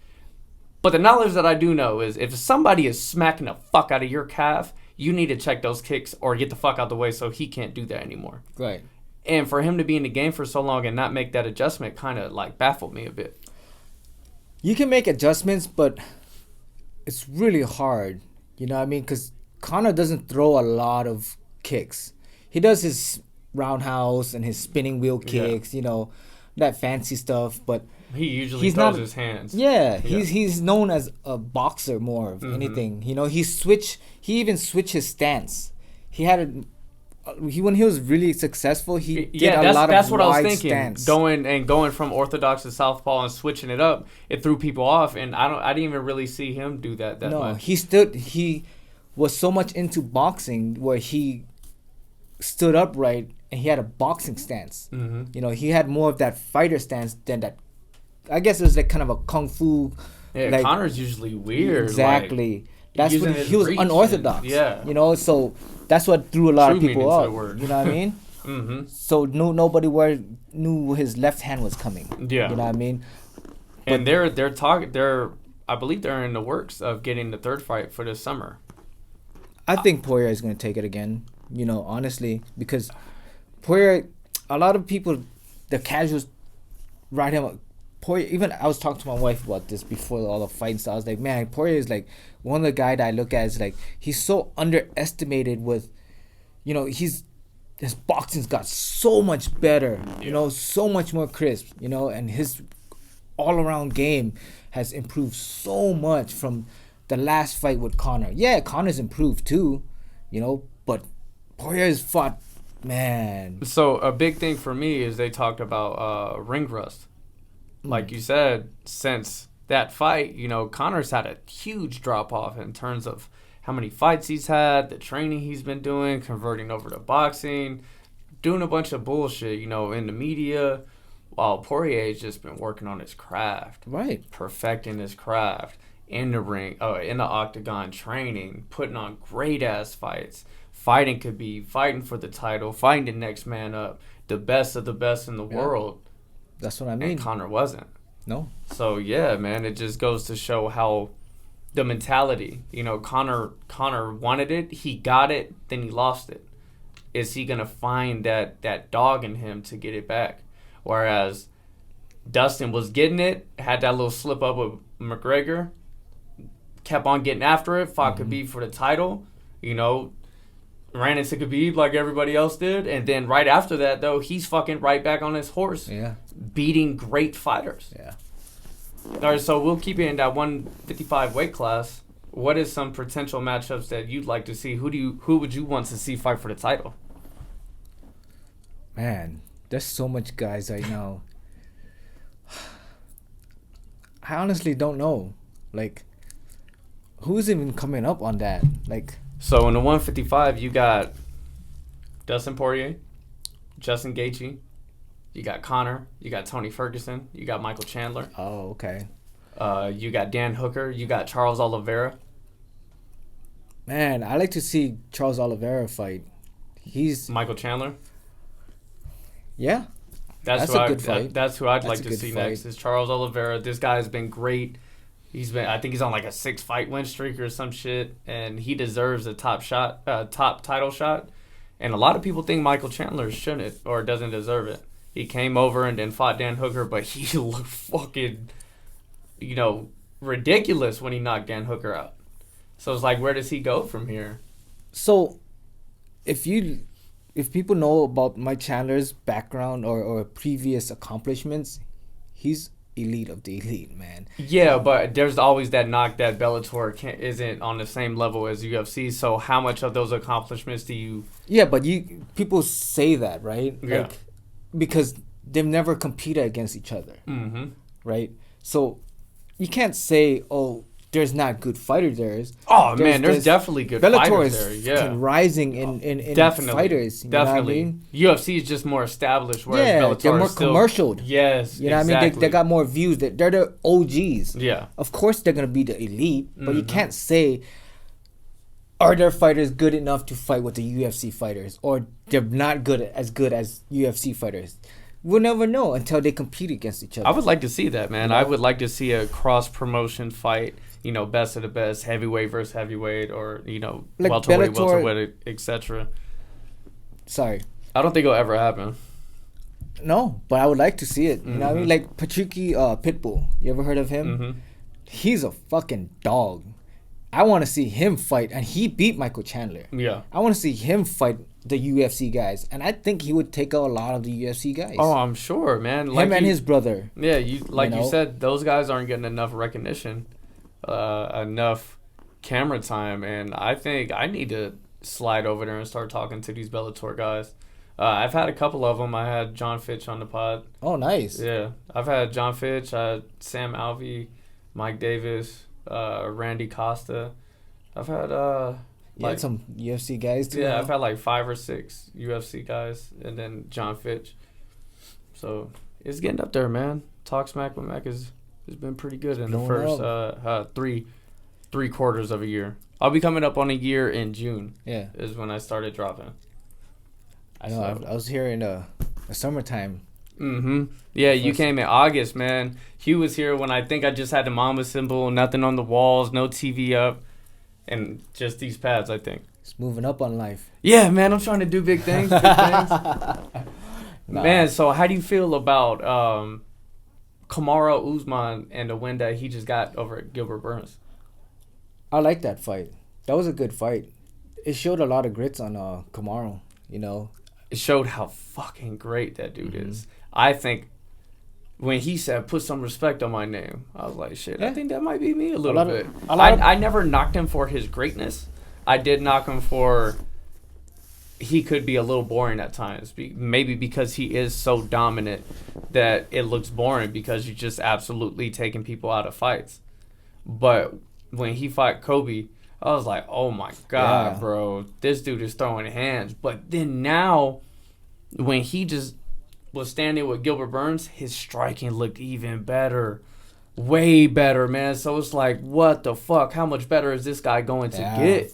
But the knowledge that I do know is if somebody is smacking the fuck out of your calf, you need to check those kicks or get the fuck out the way so he can't do that anymore. Right. And for him to be in the game for so long and not make that adjustment kind of like baffled me a bit. You can make adjustments, but it's really hard. You know what I mean? Because Conor doesn't throw a lot of kicks. He does his roundhouse and his spinning wheel kicks, you know, that fancy stuff. But he usually throws his hands. Yeah, he's known as a boxer more of anything. You know, he even switched his stance. He had when he was really successful, he did a lot of what I was thinking. Stance. Going from orthodox to southpaw and switching it up, it threw people off, and I didn't even really see him do that much. He was so much into boxing where he stood upright and he had a boxing stance. You know, he had more of that fighter stance than that. I guess it was like kind of a kung fu. Yeah, like, Conor's usually weird. Exactly. Like, that's what he was unorthodox. You know, so that's what threw a lot of people off. You know what I mean? So nobody knew his left hand was coming. Yeah. You know what I mean? And they're I believe they're in the works of getting the third fight for this summer. I think Poirier is going to take it again. You know, honestly, because Poirier, a lot of people, the casuals, write him. Poirier, even I was talking to my wife about this before all the fights. So I was like, man, Poirier is like one of the guys that I look at is like he's so underestimated with, you know, his boxing's got so much better, you know, so much more crisp, you know, and his all around game has improved so much from the last fight with Conor. Yeah, Conor's improved too, you know, but Poirier's fought, man. So a big thing for me is they talked about ring rust. Like you said, since that fight, you know, Conor's had a huge drop off in terms of how many fights he's had, the training he's been doing, converting over to boxing, doing a bunch of bullshit, you know, in the media, while Poirier's just been working on his craft. Right. Perfecting his craft in the ring, in the octagon, training, putting on great-ass fights, fighting for the title, fighting the next man up, the best of the best in the world. That's what I mean. And Conor wasn't. No. So, yeah, man, it just goes to show how the mentality, you know, Conor wanted it, he got it, then he lost it. Is he going to find that dog in him to get it back? Whereas Dustin was getting it, had that little slip up with McGregor, kept on getting after it, fought Khabib for the title, you know, ran into Khabib like everybody else did, and then right after that, though, he's fucking right back on his horse, beating great fighters. Yeah. All right, so we'll keep it in that 155 weight class. What is some potential matchups that you'd like to see? Who would you want to see fight for the title? Man, there's so much guys right now. I honestly don't know. Like, who's even coming up on that? Like, so in the 155, you got Dustin Poirier, Justin Gaethje, you got Conor, you got Tony Ferguson, you got Michael Chandler. Oh, okay. You got Dan Hooker, you got Charles Oliveira. Man, I like to see Charles Oliveira fight. He's Michael Chandler. Yeah, that's a good fight. That's who I'd like to see next. Is Charles Oliveira. This guy has been great. I think he's on like a 6-fight win streak or some shit, and he deserves a top title shot. And a lot of people think Michael Chandler shouldn't or doesn't deserve it. He came over and then fought Dan Hooker, but he looked fucking, you know, ridiculous when he knocked Dan Hooker out. So it's like, where does he go from here? So, if people know about Mike Chandler's background or previous accomplishments, he's elite of the elite, man. Yeah, but there's always that knock that Bellator isn't on the same level as UFC. So how much of those accomplishments do you? Yeah, but people say that, right? Yeah. Like, because they've never competed against each other, right? So you can't say, oh, there's not good fighters there. There's definitely good Bellator fighters there. Yeah, rising in definitely, fighters. You definitely. Know what I mean? UFC is just more established, whereas Bellator they're more is still commercialed. Yes, you know what I mean? They got more views. They're the OGs. Yeah, of course they're gonna be the elite, but you can't say, are their fighters good enough to fight with the UFC fighters, or they're not as good as UFC fighters. we'll never know until they compete against each other. I would like to see that, man. I would like to see a cross-promotion fight, you know, best of the best, heavyweight versus heavyweight, or, you know, Like welterweight, Bellator- welterweight, etc. Sorry. I don't think it'll ever happen. No, but I would like to see it. You know what I mean? Like Patricky Pitbull. You ever heard of him? Mm-hmm. He's a fucking dog. I want to see him fight, and he beat Michael Chandler. Yeah. I want to see him fight the UFC guys, and I think he would take out a lot of the UFC guys. Oh, I'm sure, man. him and his brother. Yeah, you know? said, those guys aren't getting enough recognition, enough camera time, and I think I need to slide over there and start talking to these Bellator guys. I've had a couple of them. I had John Fitch on the pod. Oh, nice. Yeah, I've had John Fitch, Sam Alvey, Mike Davis, Randy Costa. I've had You had some UFC guys too. yeah, huh? I've had like 5 or 6 UFC guys, and then John Fitch. So it's getting up there, man. Talk Smack with Mac has been pretty good in the Blowing first three quarters of a year. I'll be coming up on a year in June. Yeah. Is when I started dropping. I know. I was here in the summertime. Mm-hmm. Yeah, you came in August, man. Hieu was here when I think I just had the mama symbol, nothing on the walls, no TV up, and just these pads, I think. It's moving up on life. Yeah, man, I'm trying to do big things. Nah. Man, so how do you feel about Kamaru Usman and the win that he just got over at Gilbert Burns? I like that fight. That was a good fight. It showed a lot of grits on Kamaru, you know. It showed how fucking great that dude is. I think when he said, put some respect on my name, I was like, shit, I think that might be me a little bit. I never knocked him for his greatness. I did knock him for he could be a little boring at times. Maybe because he is so dominant that it looks boring because you're just absolutely taking people out of fights. But when he fought Kobe, I was like, oh my God, bro, this dude is throwing hands. But then now, when he just was standing with Gilbert Burns, his striking looked even better. Way better, man. So it's like, what the fuck? How much better is this guy going to get?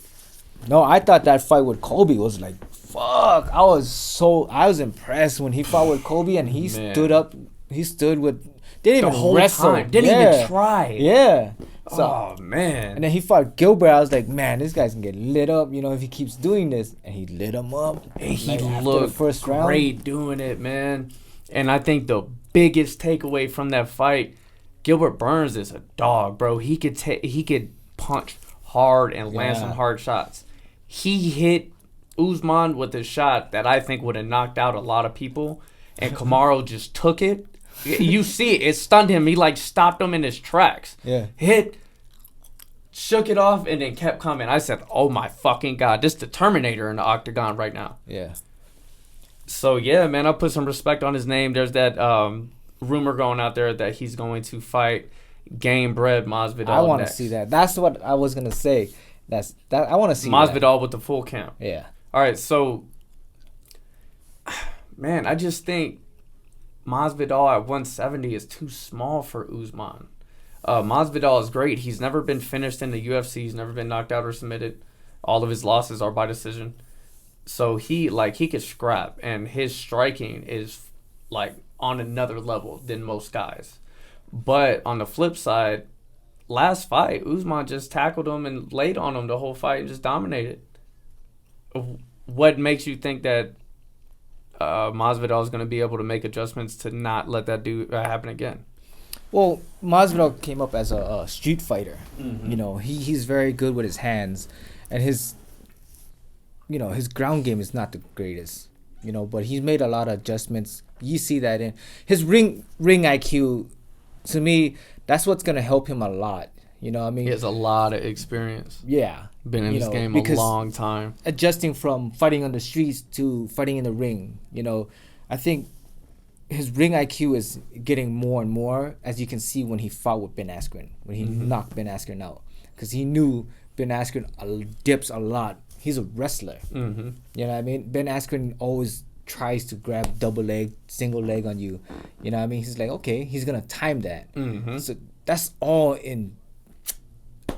No, I thought that fight with Kobe was like, fuck. I was impressed when he fought with Kobe and he stood up. He stood with, didn't even The whole wrestle. time. Didn't even try. Yeah. So, oh, man. And then he fought Gilbert. I was like, man, this guy's gonna get lit up, you know, if he keeps doing this. And he lit him up. And he after looked the first round. great doing it, man. And I think the biggest takeaway from that fight, Gilbert Burns is a dog, bro. He could punch hard and land some hard shots. He hit Usman with a shot that I think would have knocked out a lot of people, and Kamaru just took it. You see it stunned him. He like stopped him in his tracks. Yeah. Hit, shook it off, and then kept coming. I said, oh my fucking God, this is the Terminator in the octagon right now. Yeah. So yeah, man, I'll put some respect on his name. There's that rumor going out there that he's going to fight Gamebred Masvidal. I want to see that. That's what I was gonna say. I want to see Masvidal with the full camp. Yeah. All right, so man, I just think Masvidal at 170 is too small for Usman. Masvidal is great. He's never been finished in the UFC. He's never been knocked out or submitted. All of his losses are by decision. So he could scrap, and his striking is like on another level than most guys. But on the flip side, last fight, Usman just tackled him and laid on him the whole fight and just dominated. What makes you think that Masvidal is going to be able to make adjustments to not let that happen again? Well, Masvidal came up as a street fighter. You know, he's very good with his hands, and his ground game is not the greatest. You know, but he's made a lot of adjustments. You see that in his ring IQ. To me, that's what's gonna help him a lot. You know what I mean? He has a lot of experience. Yeah. Been in this game a long time. Adjusting from fighting on the streets to fighting in the ring, you know, I think his ring IQ is getting more and more, as you can see when he fought with Ben Askren, when he knocked Ben Askren out. Because he knew Ben Askren dips a lot. He's a wrestler. You know what I mean? Ben Askren always tries to grab double leg, single leg on you. You know what I mean? He's like, okay, he's going to time that. So that's all in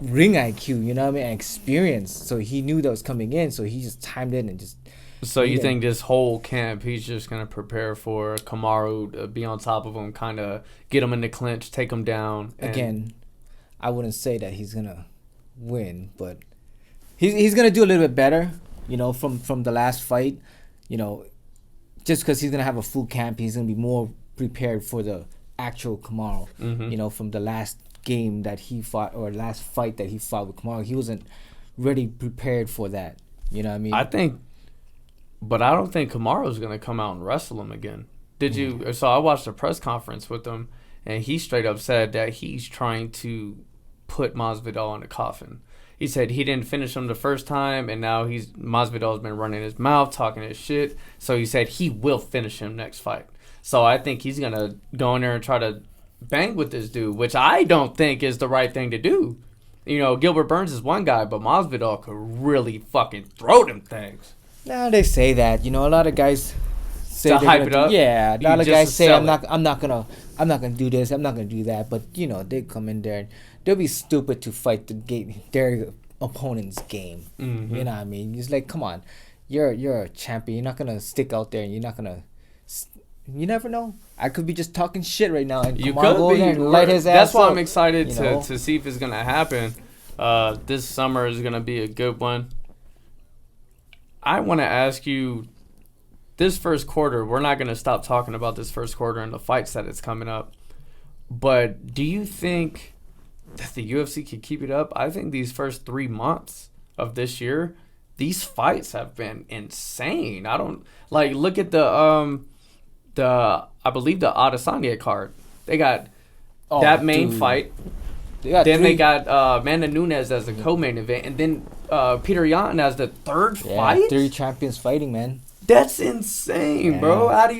ring IQ, you know what I mean, and experience. So he knew that was coming in, so he just timed in and just. So you think this whole camp, he's just gonna prepare for Kamaru to be on top of him, kind of get him in the clinch, take him down. Again, I wouldn't say that he's gonna win, but he's gonna do a little bit better, you know, from the last fight, you know, just because he's gonna have a full camp, he's gonna be more prepared for the actual Kamaru, you know, from the last game that he fought or last fight that he fought with Kamaru, he wasn't ready prepared for that, you know what I mean? I think. But I don't think Kamaru's going to come out and wrestle him again. Did you? So I watched a press conference with him, and he straight up said that he's trying to put Masvidal in a coffin. He said he didn't finish him the first time, and now Masvidal's been running his mouth, talking his shit. So he said he will finish him next fight. So I think he's going to go in there and try to bang with this dude, which I don't think is the right thing to do. You know, Gilbert Burns is one guy, but Masvidal could really fucking throw them things. No, they say that. You know, a lot of guys say to hype it up. Yeah, a lot of guys say I'm not gonna do this, I'm not gonna do that. But you know, they come in there and they'll be stupid to fight their opponent's game. Mm-hmm. You know what I mean? It's like, come on, you're a champion. You're not gonna stick out there and you're not gonna. You never know. I could be just talking shit right now and you come on, could go be. in there and light his ass. That's why up, I'm excited you know? to see if it's gonna happen. This summer is gonna be a good one. I want to ask you, this first quarter, we're not going to stop talking about this first quarter and the fights that it's coming up. But do you think that the UFC could keep it up? I think these first 3 months of this year, these fights have been insane. I don't look at the I believe the Adesanya card. They got that main fight. They got Amanda Nunes as the co-main event, and then Peter Yan as the third fight. 3 champions fighting, man. That's insane, bro. How do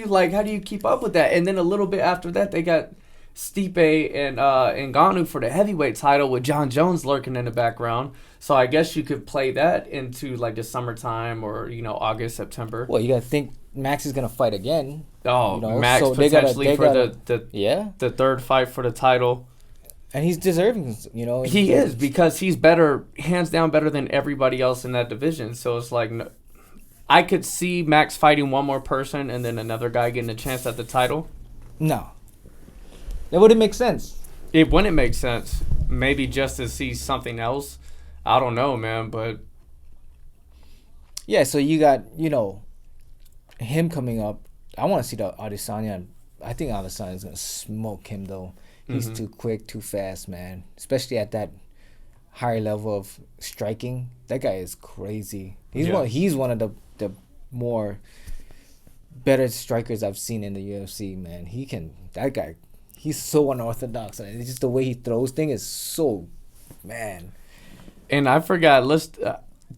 you keep up with that? And then a little bit after that, they got Stipe and Ngannou for the heavyweight title with John Jones lurking in the background. So I guess you could play that into like the summertime or August, September. Well, you gotta think Max is gonna fight again. Oh, Max so potentially for the third fight for the title. And he's deserving, He is, because he's better, hands down better than everybody else in that division. So it's like, I could see Max fighting one more person and then another guy getting a chance at the title. No. That wouldn't make sense. It wouldn't make sense. Maybe just to see something else. I don't know, man, but. Yeah, so you got, him coming up. I want to see the Adesanya. I think Adesanya is going to smoke him, though. He's too quick, too fast, man. Especially at that higher level of striking. That guy is crazy. He's one of the more better strikers I've seen in the UFC, man. That guy, he's so unorthodox. And it's just the way he throws things is so, man. And I forgot, let's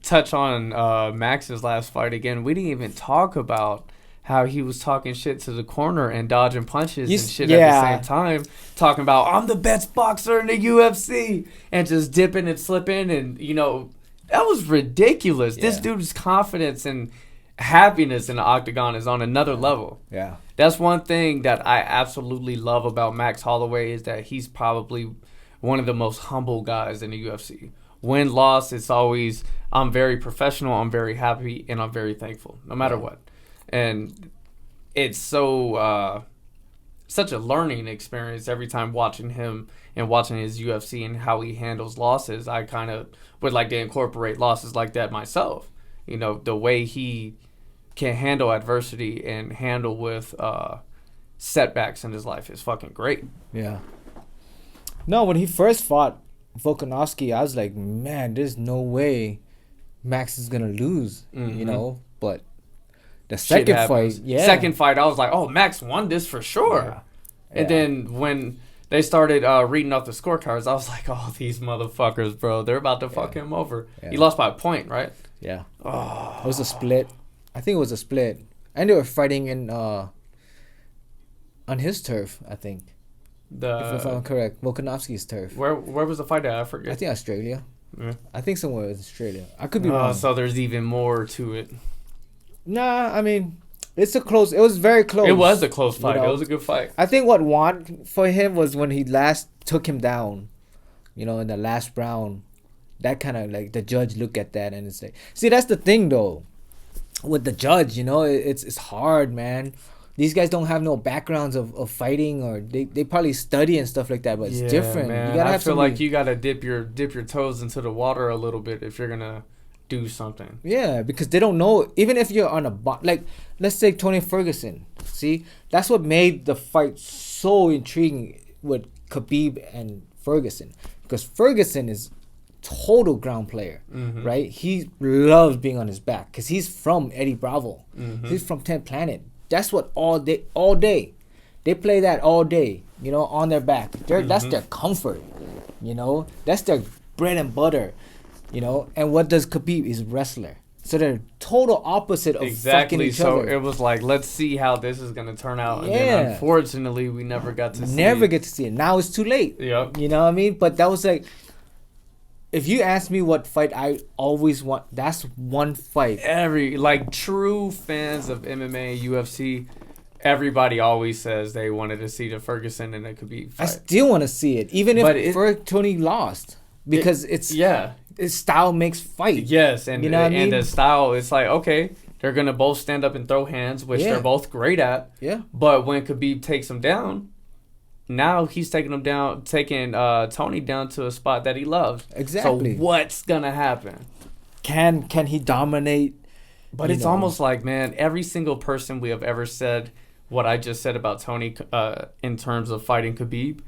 touch on Max's last fight again. We didn't even talk about how he was talking shit to the corner and dodging punches and shit at the same time. Talking about, I'm the best boxer in the UFC. And just dipping and slipping. And, that was ridiculous. Yeah. This dude's confidence and happiness in the octagon is on another level. Yeah. That's one thing that I absolutely love about Max Holloway is that he's probably one of the most humble guys in the UFC. Win, loss, it's always, I'm very professional, I'm very happy, and I'm very thankful, no matter what. And it's such a learning experience every time watching him and watching his UFC and how he handles losses. I kind of would like to incorporate losses like that myself. The way he can handle adversity and handle with setbacks in his life is fucking great. Yeah. No, when he first fought Volkanovski, I was like, man, there's no way Max is going to lose, but the second fight, I was like, oh, Max won this for sure. Yeah. And then when they started reading off the scorecards, I was like, oh, these motherfuckers, bro, they're about to fuck him over. Yeah. He lost by a point, right? Yeah. Oh. It was a split. I think it was a split. And they were fighting in on his turf, I think. If I'm correct, Volkanovski's turf. Where was the fight at? I forget. I think Australia. Yeah. I think somewhere in Australia. I could be wrong. So there's even more to it. Nah, I mean, it was very close. It was a close fight. It was a good fight. I think what won for him was when he last took him down. in the last round, that kind of like the judge look at that and it's like, see, that's the thing though, with the judge, it's hard, man. These guys don't have no backgrounds of fighting, or they probably study and stuff like that, but it's different. Man. You gotta have like you gotta dip your toes into the water a little bit if you're gonna do something. Yeah, because they don't know. Even if you're on like, let's say Tony Ferguson. See, that's what made the fight so intriguing with Khabib and Ferguson, because Ferguson is total ground player, right? He loves being on his back because he's from Eddie Bravo. He's from 10th Planet. That's what all day. They play that all day, on their back. That's their comfort, That's their bread and butter, And what does Khabib? Is wrestler. So they're total opposite of fucking each other. So it was like, let's see how this is gonna turn out. And then unfortunately, we never got to see Never get to see it. Now it's too late. Yep. You know what I mean? But that was like, if you ask me what fight I always want, that's one fight. True fans of MMA, UFC, everybody always says they wanted to see the Ferguson and it could be fight. I still want to see it, even if Tony lost, because his style makes fight. Yes, and and the style, it's like, okay, they're gonna both stand up and throw hands, which they're both great at. Yeah. But when Khabib takes him down, now he's taking Tony down to a spot that he loves. Exactly. So what's gonna happen? Can he dominate? But it's almost like, man, every single person we have ever said what I just said about Tony in terms of fighting Khabib,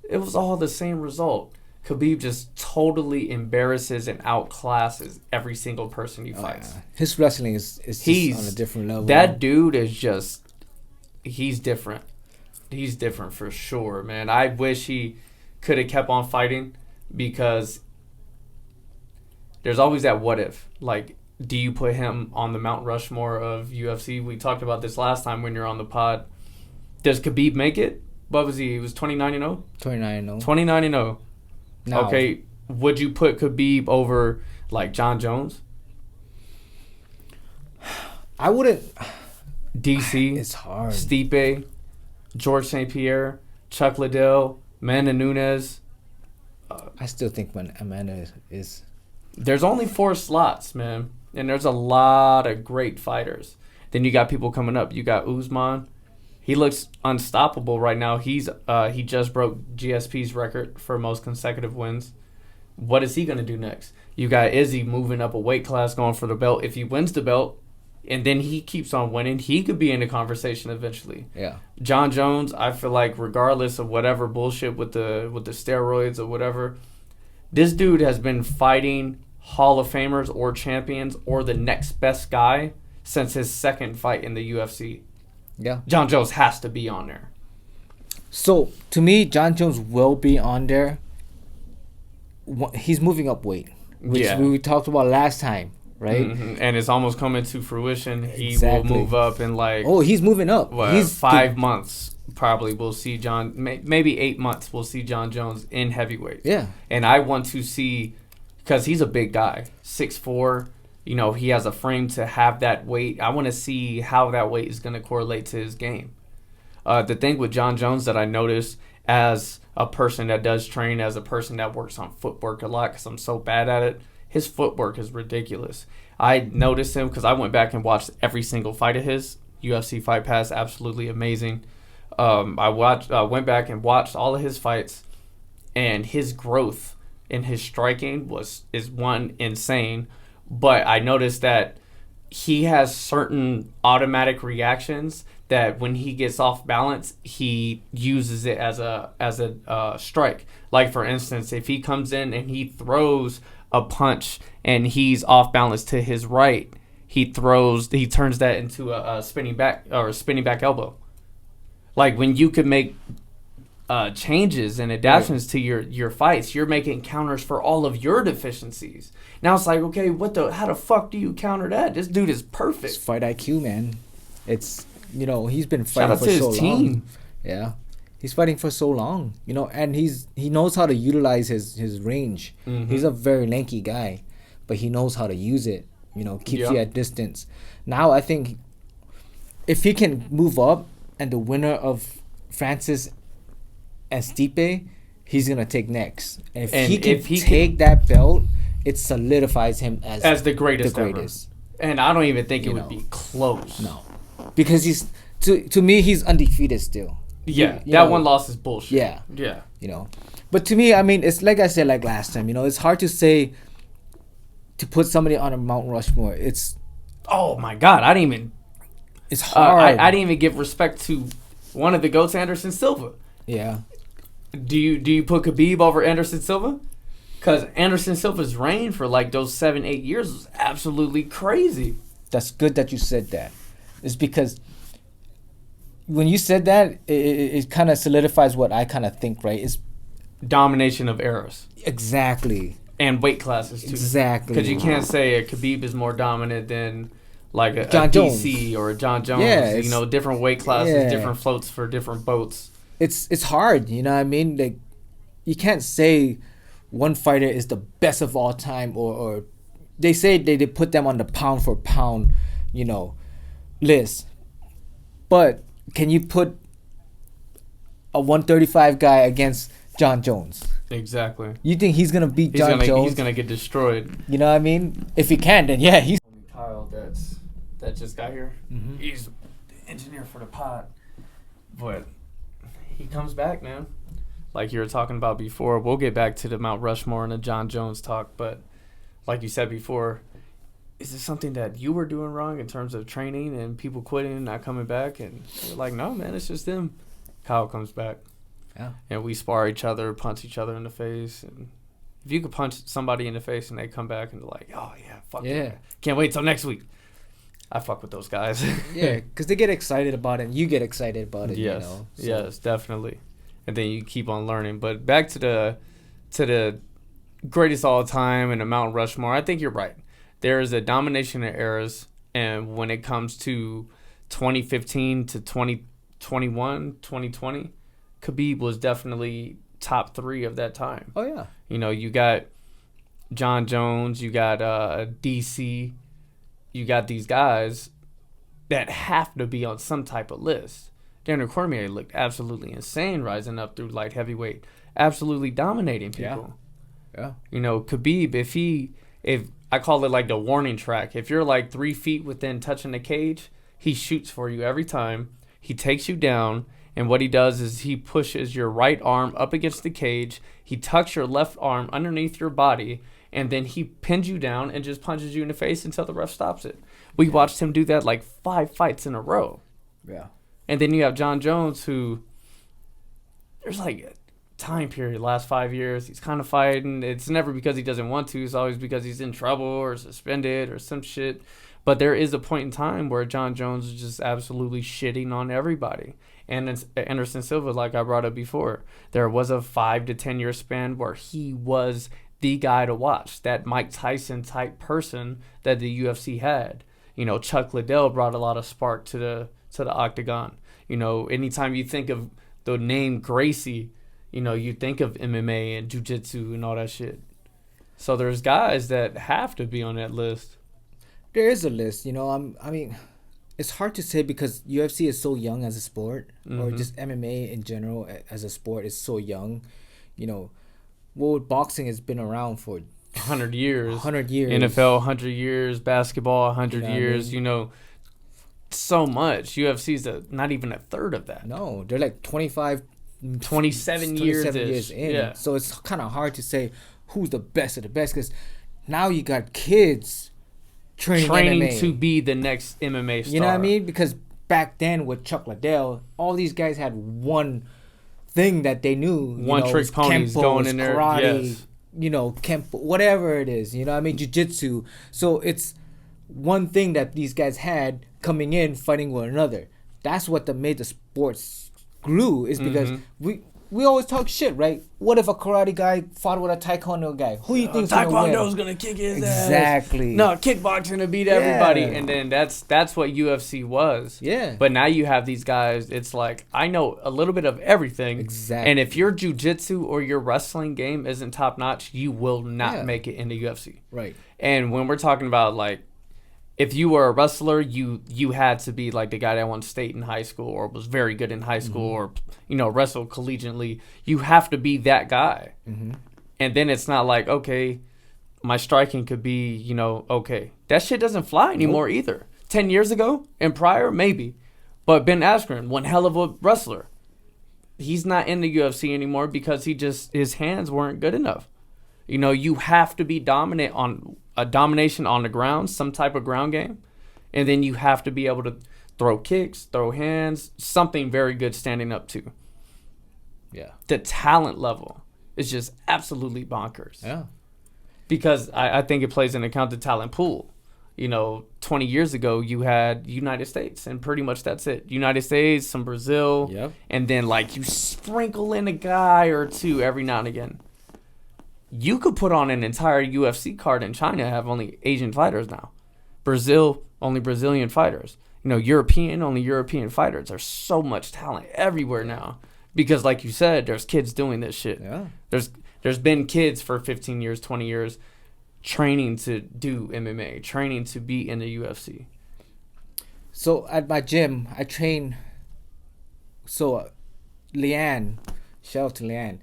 it was all the same result. Khabib just totally embarrasses and outclasses every single person he fights. His wrestling is just on a different level. That dude is just, he's different. He's different for sure, man. I wish he could have kept on fighting, because there's always that what if. Like, do you put him on the Mount Rushmore of UFC? We talked about this last time when you're on the pod. Does Khabib make it? What was he? He was 29-0? 29-0. 29-0. No. Okay, would you put Khabib over, like, John Jones? I wouldn't. DC. It's hard. Stipe. George St. Pierre. Chuck Liddell. Amanda Nunes. I still think when Amanda is. There's only 4 slots, man. And there's a lot of great fighters. Then you got people coming up. You got Usman. He looks unstoppable right now. He just broke GSP's record for most consecutive wins. What is he going to do next? You got Izzy moving up a weight class, going for the belt. If he wins the belt and then he keeps on winning, he could be in the conversation eventually. Yeah. John Jones, I feel like regardless of whatever bullshit with the steroids or whatever, this dude has been fighting Hall of Famers or champions or the next best guy since his second fight in the UFC. Yeah. John Jones has to be on there. So, to me, John Jones will be on there. He's moving up weight, which we talked about last time, right? Mm-hmm. And it's almost coming to fruition. He will move up in like... Oh, he's moving up. He's 5 months, probably, we'll see John... Maybe 8 months, we'll see John Jones in heavyweight. Yeah. And I want to see... Because he's a big guy, 6'4". He has a frame to have that weight. I want to see how that weight is going to correlate to his game. The thing with John Jones that I noticed as a person that does train, as a person that works on footwork a lot because I'm so bad at it, his footwork is ridiculous. I noticed him because I went back and watched every single fight of his. UFC Fight Pass, absolutely amazing. I went back and watched all of his fights, and his growth in his striking is one insane. But I noticed that he has certain automatic reactions that when he gets off balance, he uses it as a strike. Like, for instance, if he comes in and he throws a punch and he's off balance to his right, he turns that into a spinning back elbow. Like, when you could make changes and adaptations to your fights, you're making counters for all of your deficiencies. Now it's like, okay, how the fuck do you counter that? This dude is perfect. It's fight IQ, man. It's, he's been fighting for so long. Team. Yeah. He's fighting for so long, and he knows how to utilize his range. Mm-hmm. He's a very lanky guy, but he knows how to use it, keeps you at distance. Now I think if he can move up and the winner of Francis and Stipe, he's gonna take next. And And if he can take that belt, it solidifies him as the greatest ever. And I don't even think it would be close. No, because he's to me he's undefeated still. Yeah, that one loss is bullshit. Yeah, yeah. But to me, I mean, it's like I said, like last time. It's hard to say to put somebody on a Mount Rushmore. Oh my God, I didn't even. It's hard. I didn't even give respect to one of the GOATs, Anderson Silva. Yeah. Do you put Khabib over Anderson Silva? Because Anderson Silva's reign for like those 7-8 years was absolutely crazy. That's good that you said that. It's because when you said that, it kind of solidifies what I kind of think, right? It's domination of eras. Exactly. And weight classes, too. Exactly. Because you can't say a Khabib is more dominant than like a John DC or a John Jones. Yeah, different weight classes, different floats for different boats. It's hard, you know what I mean? Like, you can't say one fighter is the best of all time, or they say they put them on the pound for pound, list. But can you put a 135 guy against John Jones? Exactly. You think he's gonna beat John Jones? He's gonna get destroyed. You know what I mean? If he can, then yeah, he's. Khyl, that just got here. Mm-hmm. He's the engineer for the pod, but he comes back, man. Like you were talking about before, we'll get back to the Mount Rushmore and the John Jones talk, but like you said before, is this something that you were doing wrong in terms of training and people quitting and not coming back? And you're like, no, man, it's just them. Khyl comes back. Yeah. And we spar each other, punch each other in the face. And if you could punch somebody in the face and they come back and they're like, oh, yeah, fuck yeah. Can't wait till next week. I fuck with those guys. Yeah, because they get excited about it and you get excited about it, yes. So. Yes, definitely. And then you keep on learning. But back to the greatest all time and the Mount Rushmore, I think you're right. There is a domination of eras, and when it comes to 2015 to 2021, 2020, Khabib was definitely top 3 of that time. Oh, yeah. You got John Jones, you got DC, you got these guys that have to be on some type of list. Daniel Cormier looked absolutely insane rising up through light heavyweight, absolutely dominating people. Yeah. Khabib, if I call it like the warning track, if you're like 3 feet within touching the cage, he shoots for you every time. He takes you down, and what he does is he pushes your right arm up against the cage, he tucks your left arm underneath your body, and then he pins you down and just punches you in the face until the ref stops it. We watched him do that like 5 fights in a row. Yeah. And then you have John Jones, who there's like a time period, last 5 years, he's kind of fighting. It's never because he doesn't want to. It's always because he's in trouble or suspended or some shit. But there is a point in time where John Jones is just absolutely shitting on everybody. And it's Anderson Silva, like I brought up before, there was a 5 to 10 year span where he was the guy to watch, that Mike Tyson type person that the UFC had. Chuck Liddell brought a lot of spark to the octagon. Anytime you think of the name Gracie, you think of MMA and Jiu Jitsu and all that shit. So there's guys that have to be on that list. There is a list, I mean, it's hard to say because UFC is so young as a sport, or just MMA in general as a sport is so young. Boxing has been around for 100 years. 100 years. NFL 100 years, basketball 100 years, so much. UFC's not even a third of that. No, they're like 27 years in. Yeah. So it's kind of hard to say who's the best of the best because now you got kids training MMA. To be the next MMA star. You know what I mean? Because back then with Chuck Liddell, all these guys had one thing that they knew. One trick ponies going in there. Karate, yes. Kempo, whatever it is. Jiu-jitsu. So it's one thing that these guys had coming in, fighting one another. That's what made the sports grew, is because we always talk shit, right? What if a karate guy fought with a taekwondo guy? Who do you think's gonna win? Taekwondo's gonna kick his ass. Exactly. No, kickboxing to beat everybody, and then that's what UFC was. Yeah. But now you have these guys. It's like I know a little bit of everything. Exactly. And if your jiu-jitsu or your wrestling game isn't top notch, you will not make it into UFC. Right. And when we're talking about like if you were a wrestler, you had to be like the guy that won state in high school or was very good in high school or, wrestled collegiately. You have to be that guy. And then it's not like, okay, my striking could be, okay. That shit doesn't fly anymore either. 10 years ago and prior, maybe. But Ben Askren, one hell of a wrestler. He's not in the UFC anymore because his hands weren't good enough. You have to be dominant on a domination on the ground, some type of ground game. And then you have to be able to throw kicks, throw hands, something very good standing up too. Yeah. The talent level is just absolutely bonkers. Yeah. Because I think it plays into account the talent pool. 20 years ago, you had United States, and pretty much that's it. United States, some Brazil, and then, you sprinkle in a guy or two every now and again. You could put on an entire UFC card in China, have only Asian fighters now. Brazil, only Brazilian fighters. European, only European fighters. There's so much talent everywhere now. Because, like you said, there's kids doing this shit. Yeah. There's been kids for 15 years, 20 years, training to do MMA, training to be in the UFC. So at my gym, I train. So Leanne, shout out to Leanne,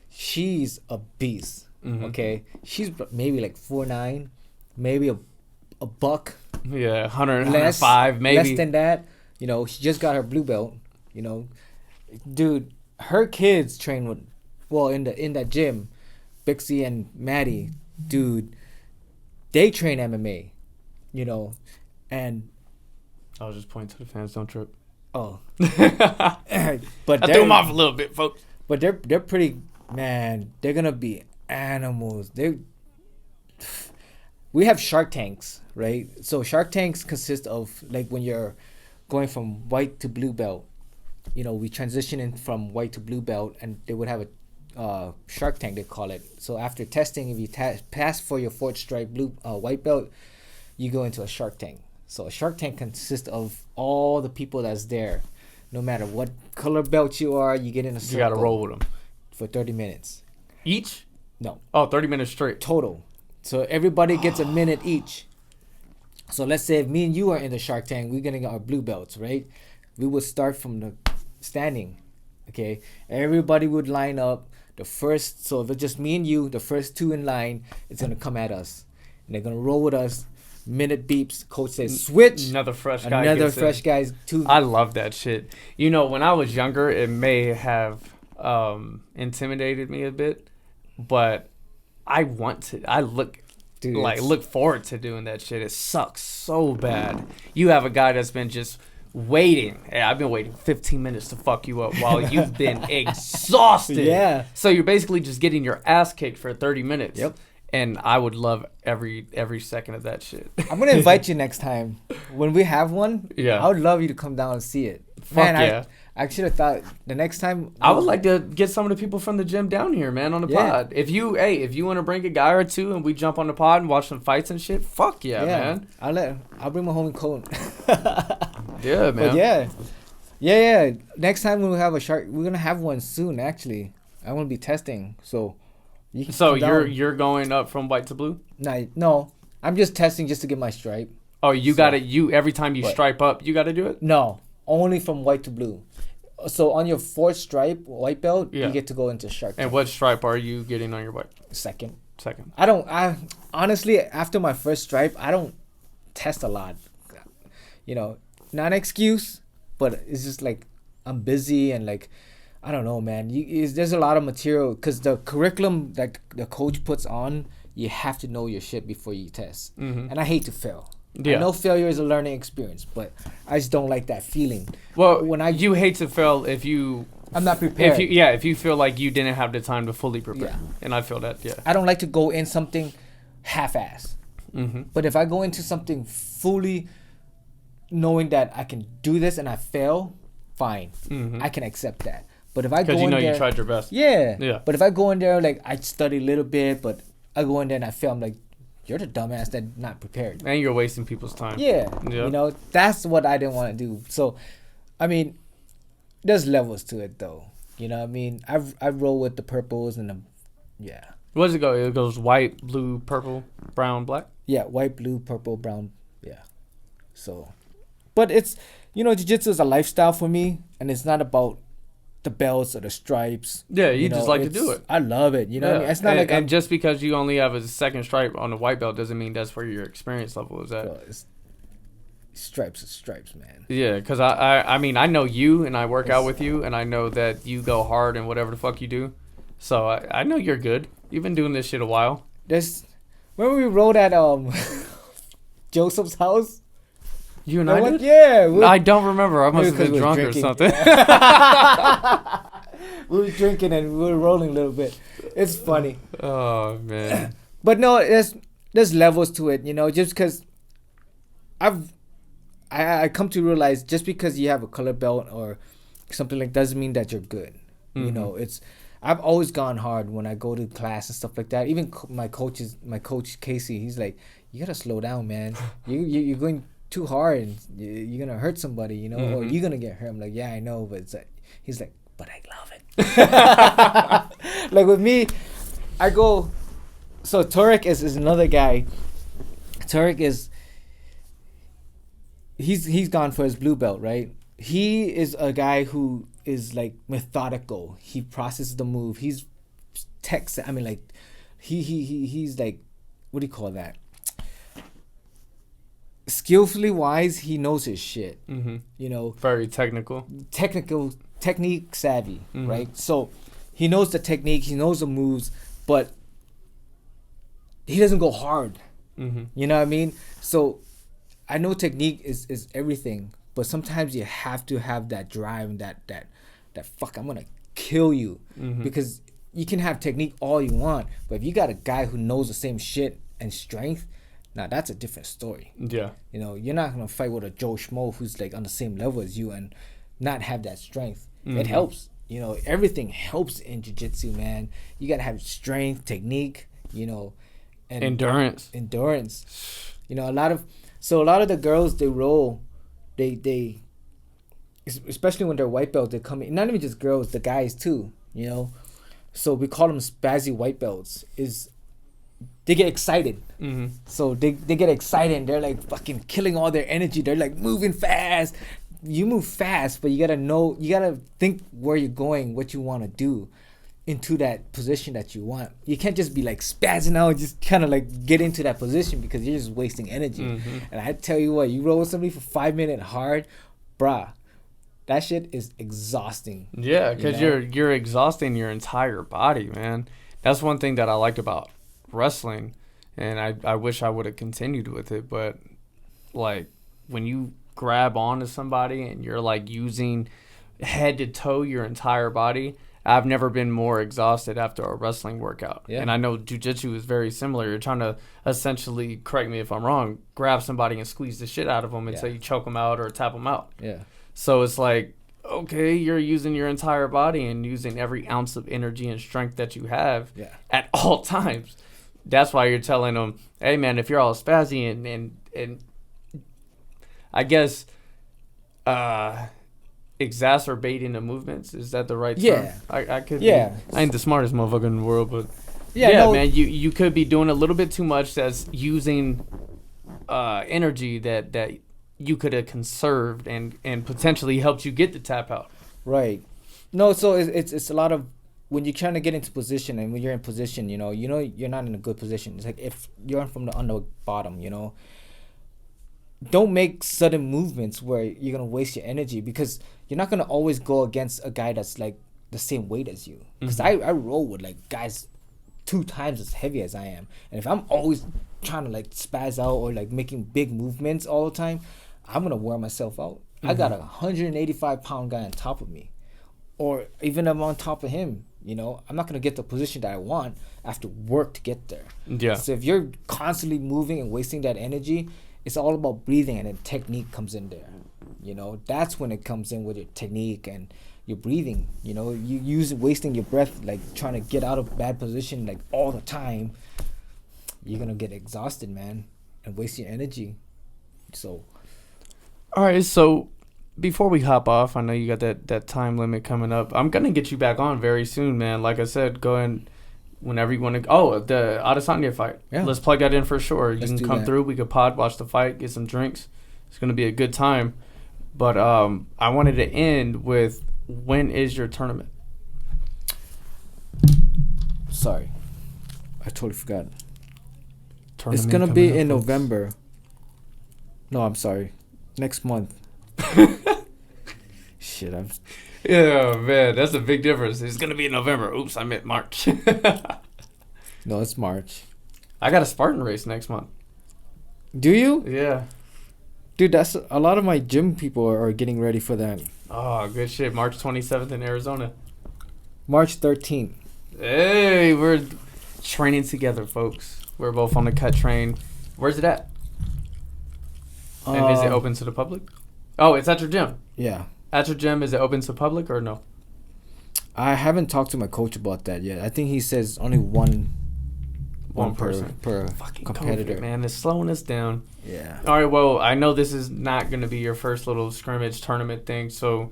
she's a beast. Okay, she's maybe like 4'9", maybe a buck. Yeah, 105 maybe. Less than that. She just got her blue belt. Dude, her kids train with, in that gym, Bixie and Maddie, dude. They train MMA, and I was just pointing to the fans, don't trip. Oh. But I threw them off a little bit, folks. But they're pretty, man. They're gonna be animals. We have Shark Tanks, right? So Shark Tanks consist of when you're going from white to blue belt. We transition in from white to blue belt, and they would have a Shark Tank, they call it. So after testing, if you pass for your 4th stripe white belt, you go into a Shark Tank. So a Shark Tank consists of all the people that's there. No matter what color belt you are, you get in a circle. You gotta roll with them for 30 minutes. Each? No. Oh, 30 minutes straight. Total. So everybody gets a minute each. So let's say if me and you are in the Shark Tank, we're getting our blue belts, right? We would start from the standing. Okay? Everybody would line up. So if it's just me and you, the first 2 in line, it's going to come at us. And they're going to roll with us. Minute beeps. Coach says, switch. Another fresh guy. I love that shit. When I was younger, it may have intimidated me a bit. But I look forward to doing that shit. It sucks so bad. You have a guy that's been just waiting. Hey, I've been waiting 15 minutes to fuck you up while you've been exhausted. Yeah. So you're basically just getting your ass kicked for 30 minutes. Yep. And I would love every second of that shit. I'm gonna invite you next time when we have one. Yeah. I would love you to come down and see it. Fuck yeah. I should have thought the next time. I would like to get some of the people from the gym down here, man, on the pod. If you want to bring a guy or two and we jump on the pod and watch some fights and shit, fuck yeah, man. I'll bring my homie Cole. Yeah, man. But yeah. Next time when we have a shark, we're gonna have one soon. Actually, I want to be testing. So you're going up from white to blue? No, I'm just testing just to get my stripe. Oh, every time you stripe up, you got to do it? No, only from white to blue. So on your 4th stripe white belt, you get to go into Shark Tank. And what stripe are you getting on your white? Second. I honestly, after my 1st stripe, I don't test a lot. Not an excuse, but it's just I'm busy and I don't know, man. There's a lot of material because the curriculum that the coach puts on, you have to know your shit before you test. Mm-hmm. And I hate to fail. Yeah. I know failure is a learning experience, but I just don't like that feeling. Well, you hate to fail if I'm not prepared. If you feel like you didn't have the time to fully prepare. Yeah. And I feel that, yeah. I don't like to go in something half-ass. Mm-hmm. But if I go into something fully knowing that I can do this and I fail, fine. Mm-hmm. I can accept that. But if I go in there... Because you tried your best. Yeah. Yeah. But if I go in there, I study a little bit, but I go in there and I fail, I'm like, you're the dumbass that's not prepared. And you're wasting people's time. Yeah. Yep. That's what I didn't want to do. So, there's levels to it, though. I roll with the purples and yeah. What does it go? It goes white, blue, purple, brown, black? Yeah, white, blue, purple, brown, yeah. So, but it's, jiu-jitsu is a lifestyle for me, and it's not about the belts or the stripes. Yeah, you just like to do it. I love it. You know what I mean? It's not and just because you only have a second stripe on the white belt doesn't mean that's where your experience level is at. Bro, it's stripes, man. Yeah, because I mean, I know you, and I work out with you, and I know that you go hard in whatever the fuck you do. So I know you're good. You've been doing this shit a while. When we rode at Joseph's house. You and I did? Yeah. I don't remember. I must have been drunk or something. We were drinking and we were rolling a little bit. It's funny. Oh, man. But no, there's levels to it, just because I come to realize just because you have a color belt or something like doesn't mean that you're good. Mm-hmm. I've always gone hard when I go to class and stuff like that. Even my coach Casey, he's like, you gotta slow down, man. You're going too hard and you're gonna hurt somebody, Mm-hmm. or you're gonna get hurt. I'm like, yeah, I know, but it's like, he's like, but I love it. Like with me, I go. So Turek is another guy. Turek is. He's gone for his blue belt, right? He is a guy who is like methodical. He processes the move. He's I mean, like, he's like, what do you call that? Skillfully wise, he knows his shit. Mm-hmm. Very technical, technique savvy, mm-hmm. right? So he knows the technique, he knows the moves, but he doesn't go hard. Mm-hmm. You know what I mean? So I know technique is everything, but sometimes you have to have that drive and that fuck, I'm gonna kill you. Mm-hmm. Because you can have technique all you want, but if you got a guy who knows the same shit and strength, now that's a different story. Yeah. You're not gonna fight with a Joe Schmo who's like on the same level as you and not have that strength. Mm-hmm. It helps. Everything helps in jiu-jitsu, man. You gotta have strength, technique, and endurance. A lot of the girls they roll, they especially when they're white belts, they come in, not even just girls, the guys too, So we call them spazzy white belts. They get excited. Mm-hmm. So they get excited and they're like fucking killing all their energy. They're like moving fast. You move fast, but you gotta think where you're going, what you want to do into that position that you want. You can't just be like spazzing out and just kind of like get into that position because you're just wasting energy. Mm-hmm. And I tell you what, you roll with somebody for 5 minutes hard, bruh, that shit is exhausting. Yeah, because you're exhausting your entire body, man. That's one thing that I liked about wrestling, and I wish I would have continued with it, but like when you grab onto somebody and you're like using head to toe your entire body, I've never been more exhausted after a wrestling workout. Yeah. And I know jiu-jitsu is very similar. You're trying to essentially, correct me if I'm wrong, grab somebody and squeeze the shit out of them until you choke them out or tap them out. Yeah. So it's like, okay, you're using your entire body and using every ounce of energy and strength that you have at all times. That's why you're telling them, hey, man, if you're all spazzy and I guess exacerbating the movements, is that the right term? I could be, I ain't the smartest motherfucker in the world, but man, you could be doing a little bit too much that's using energy that you could have conserved and potentially helped you get the tap out. Right. No, so it's a lot of when you're trying to get into position, and when you're in position, you're not in a good position. It's like if you're from the bottom, don't make sudden movements where you're gonna waste your energy, because you're not gonna always go against a guy that's like the same weight as you. Because I roll with like guys 2 times as heavy as I am, and if I'm always trying to like spaz out or like making big movements all the time, I'm gonna wear myself out. I got a 185-pound guy on top of me, or even if I'm on top of him, I'm not gonna get the position that I want. I have to work to get there. Yeah. So if you're constantly moving and wasting that energy, it's all about breathing, and then technique comes in there. That's when it comes in with your technique and your breathing. You wasting your breath, like trying to get out of bad position like all the time. You're gonna get exhausted, man, and waste your energy. So. All right, so before we hop off, I know you got that time limit coming up. I'm going to get you back on very soon, man. Like I said, go ahead whenever you want to. Oh, the Adesanya fight. Yeah. Let's plug that in for sure. You can come through. We could pod, watch the fight, get some drinks, It's gonna be a good time. But I wanted to end with, when is your tournament? Sorry, I totally forgot. Tournament It's gonna coming be up, in folks. November. No, I'm sorry. Next month. Shit, I'm. Yeah, man, that's a big difference. It's gonna be in November. Oops, I meant March. No, it's March. I got a Spartan race next month. Do you? Yeah. Dude, that's a lot of my gym people are getting ready for that. Oh, good shit. March 27th in Arizona. March 13th. Hey, we're training together, folks. We're both on the cut train. Where's it at? And is it open to the public? Oh, it's at your gym. Yeah. At your gym, is it open to public or no? I haven't talked to my coach about that yet. I think he says only one person per Fucking competitor. COVID, man, it's slowing us down. Yeah. All right, well, I know this is not going to be your first little scrimmage tournament thing, so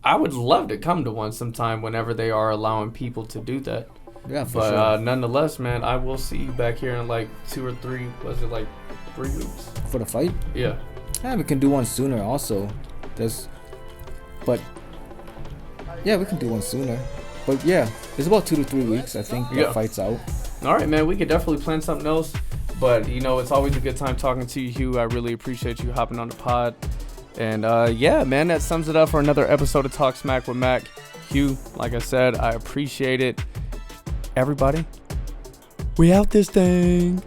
I would love to come to one sometime whenever they are allowing people to do that. Yeah, for But sure. nonetheless, man, I will see you back here in like 2 or 3, was it like 3 weeks? For the fight? Yeah. Yeah, we can do one sooner also. But yeah, we can do one sooner. But yeah, it's about 2 to 3 weeks, I think, Yeah. that fight's out. All right, man, we could definitely plan something else. But, you know, it's always a good time talking to you, Hieu. I really appreciate you hopping on the pod. And, yeah, man, that sums it up for another episode of Talk Smack with Mac. Hieu, like I said, I appreciate it. Everybody, we out this thing.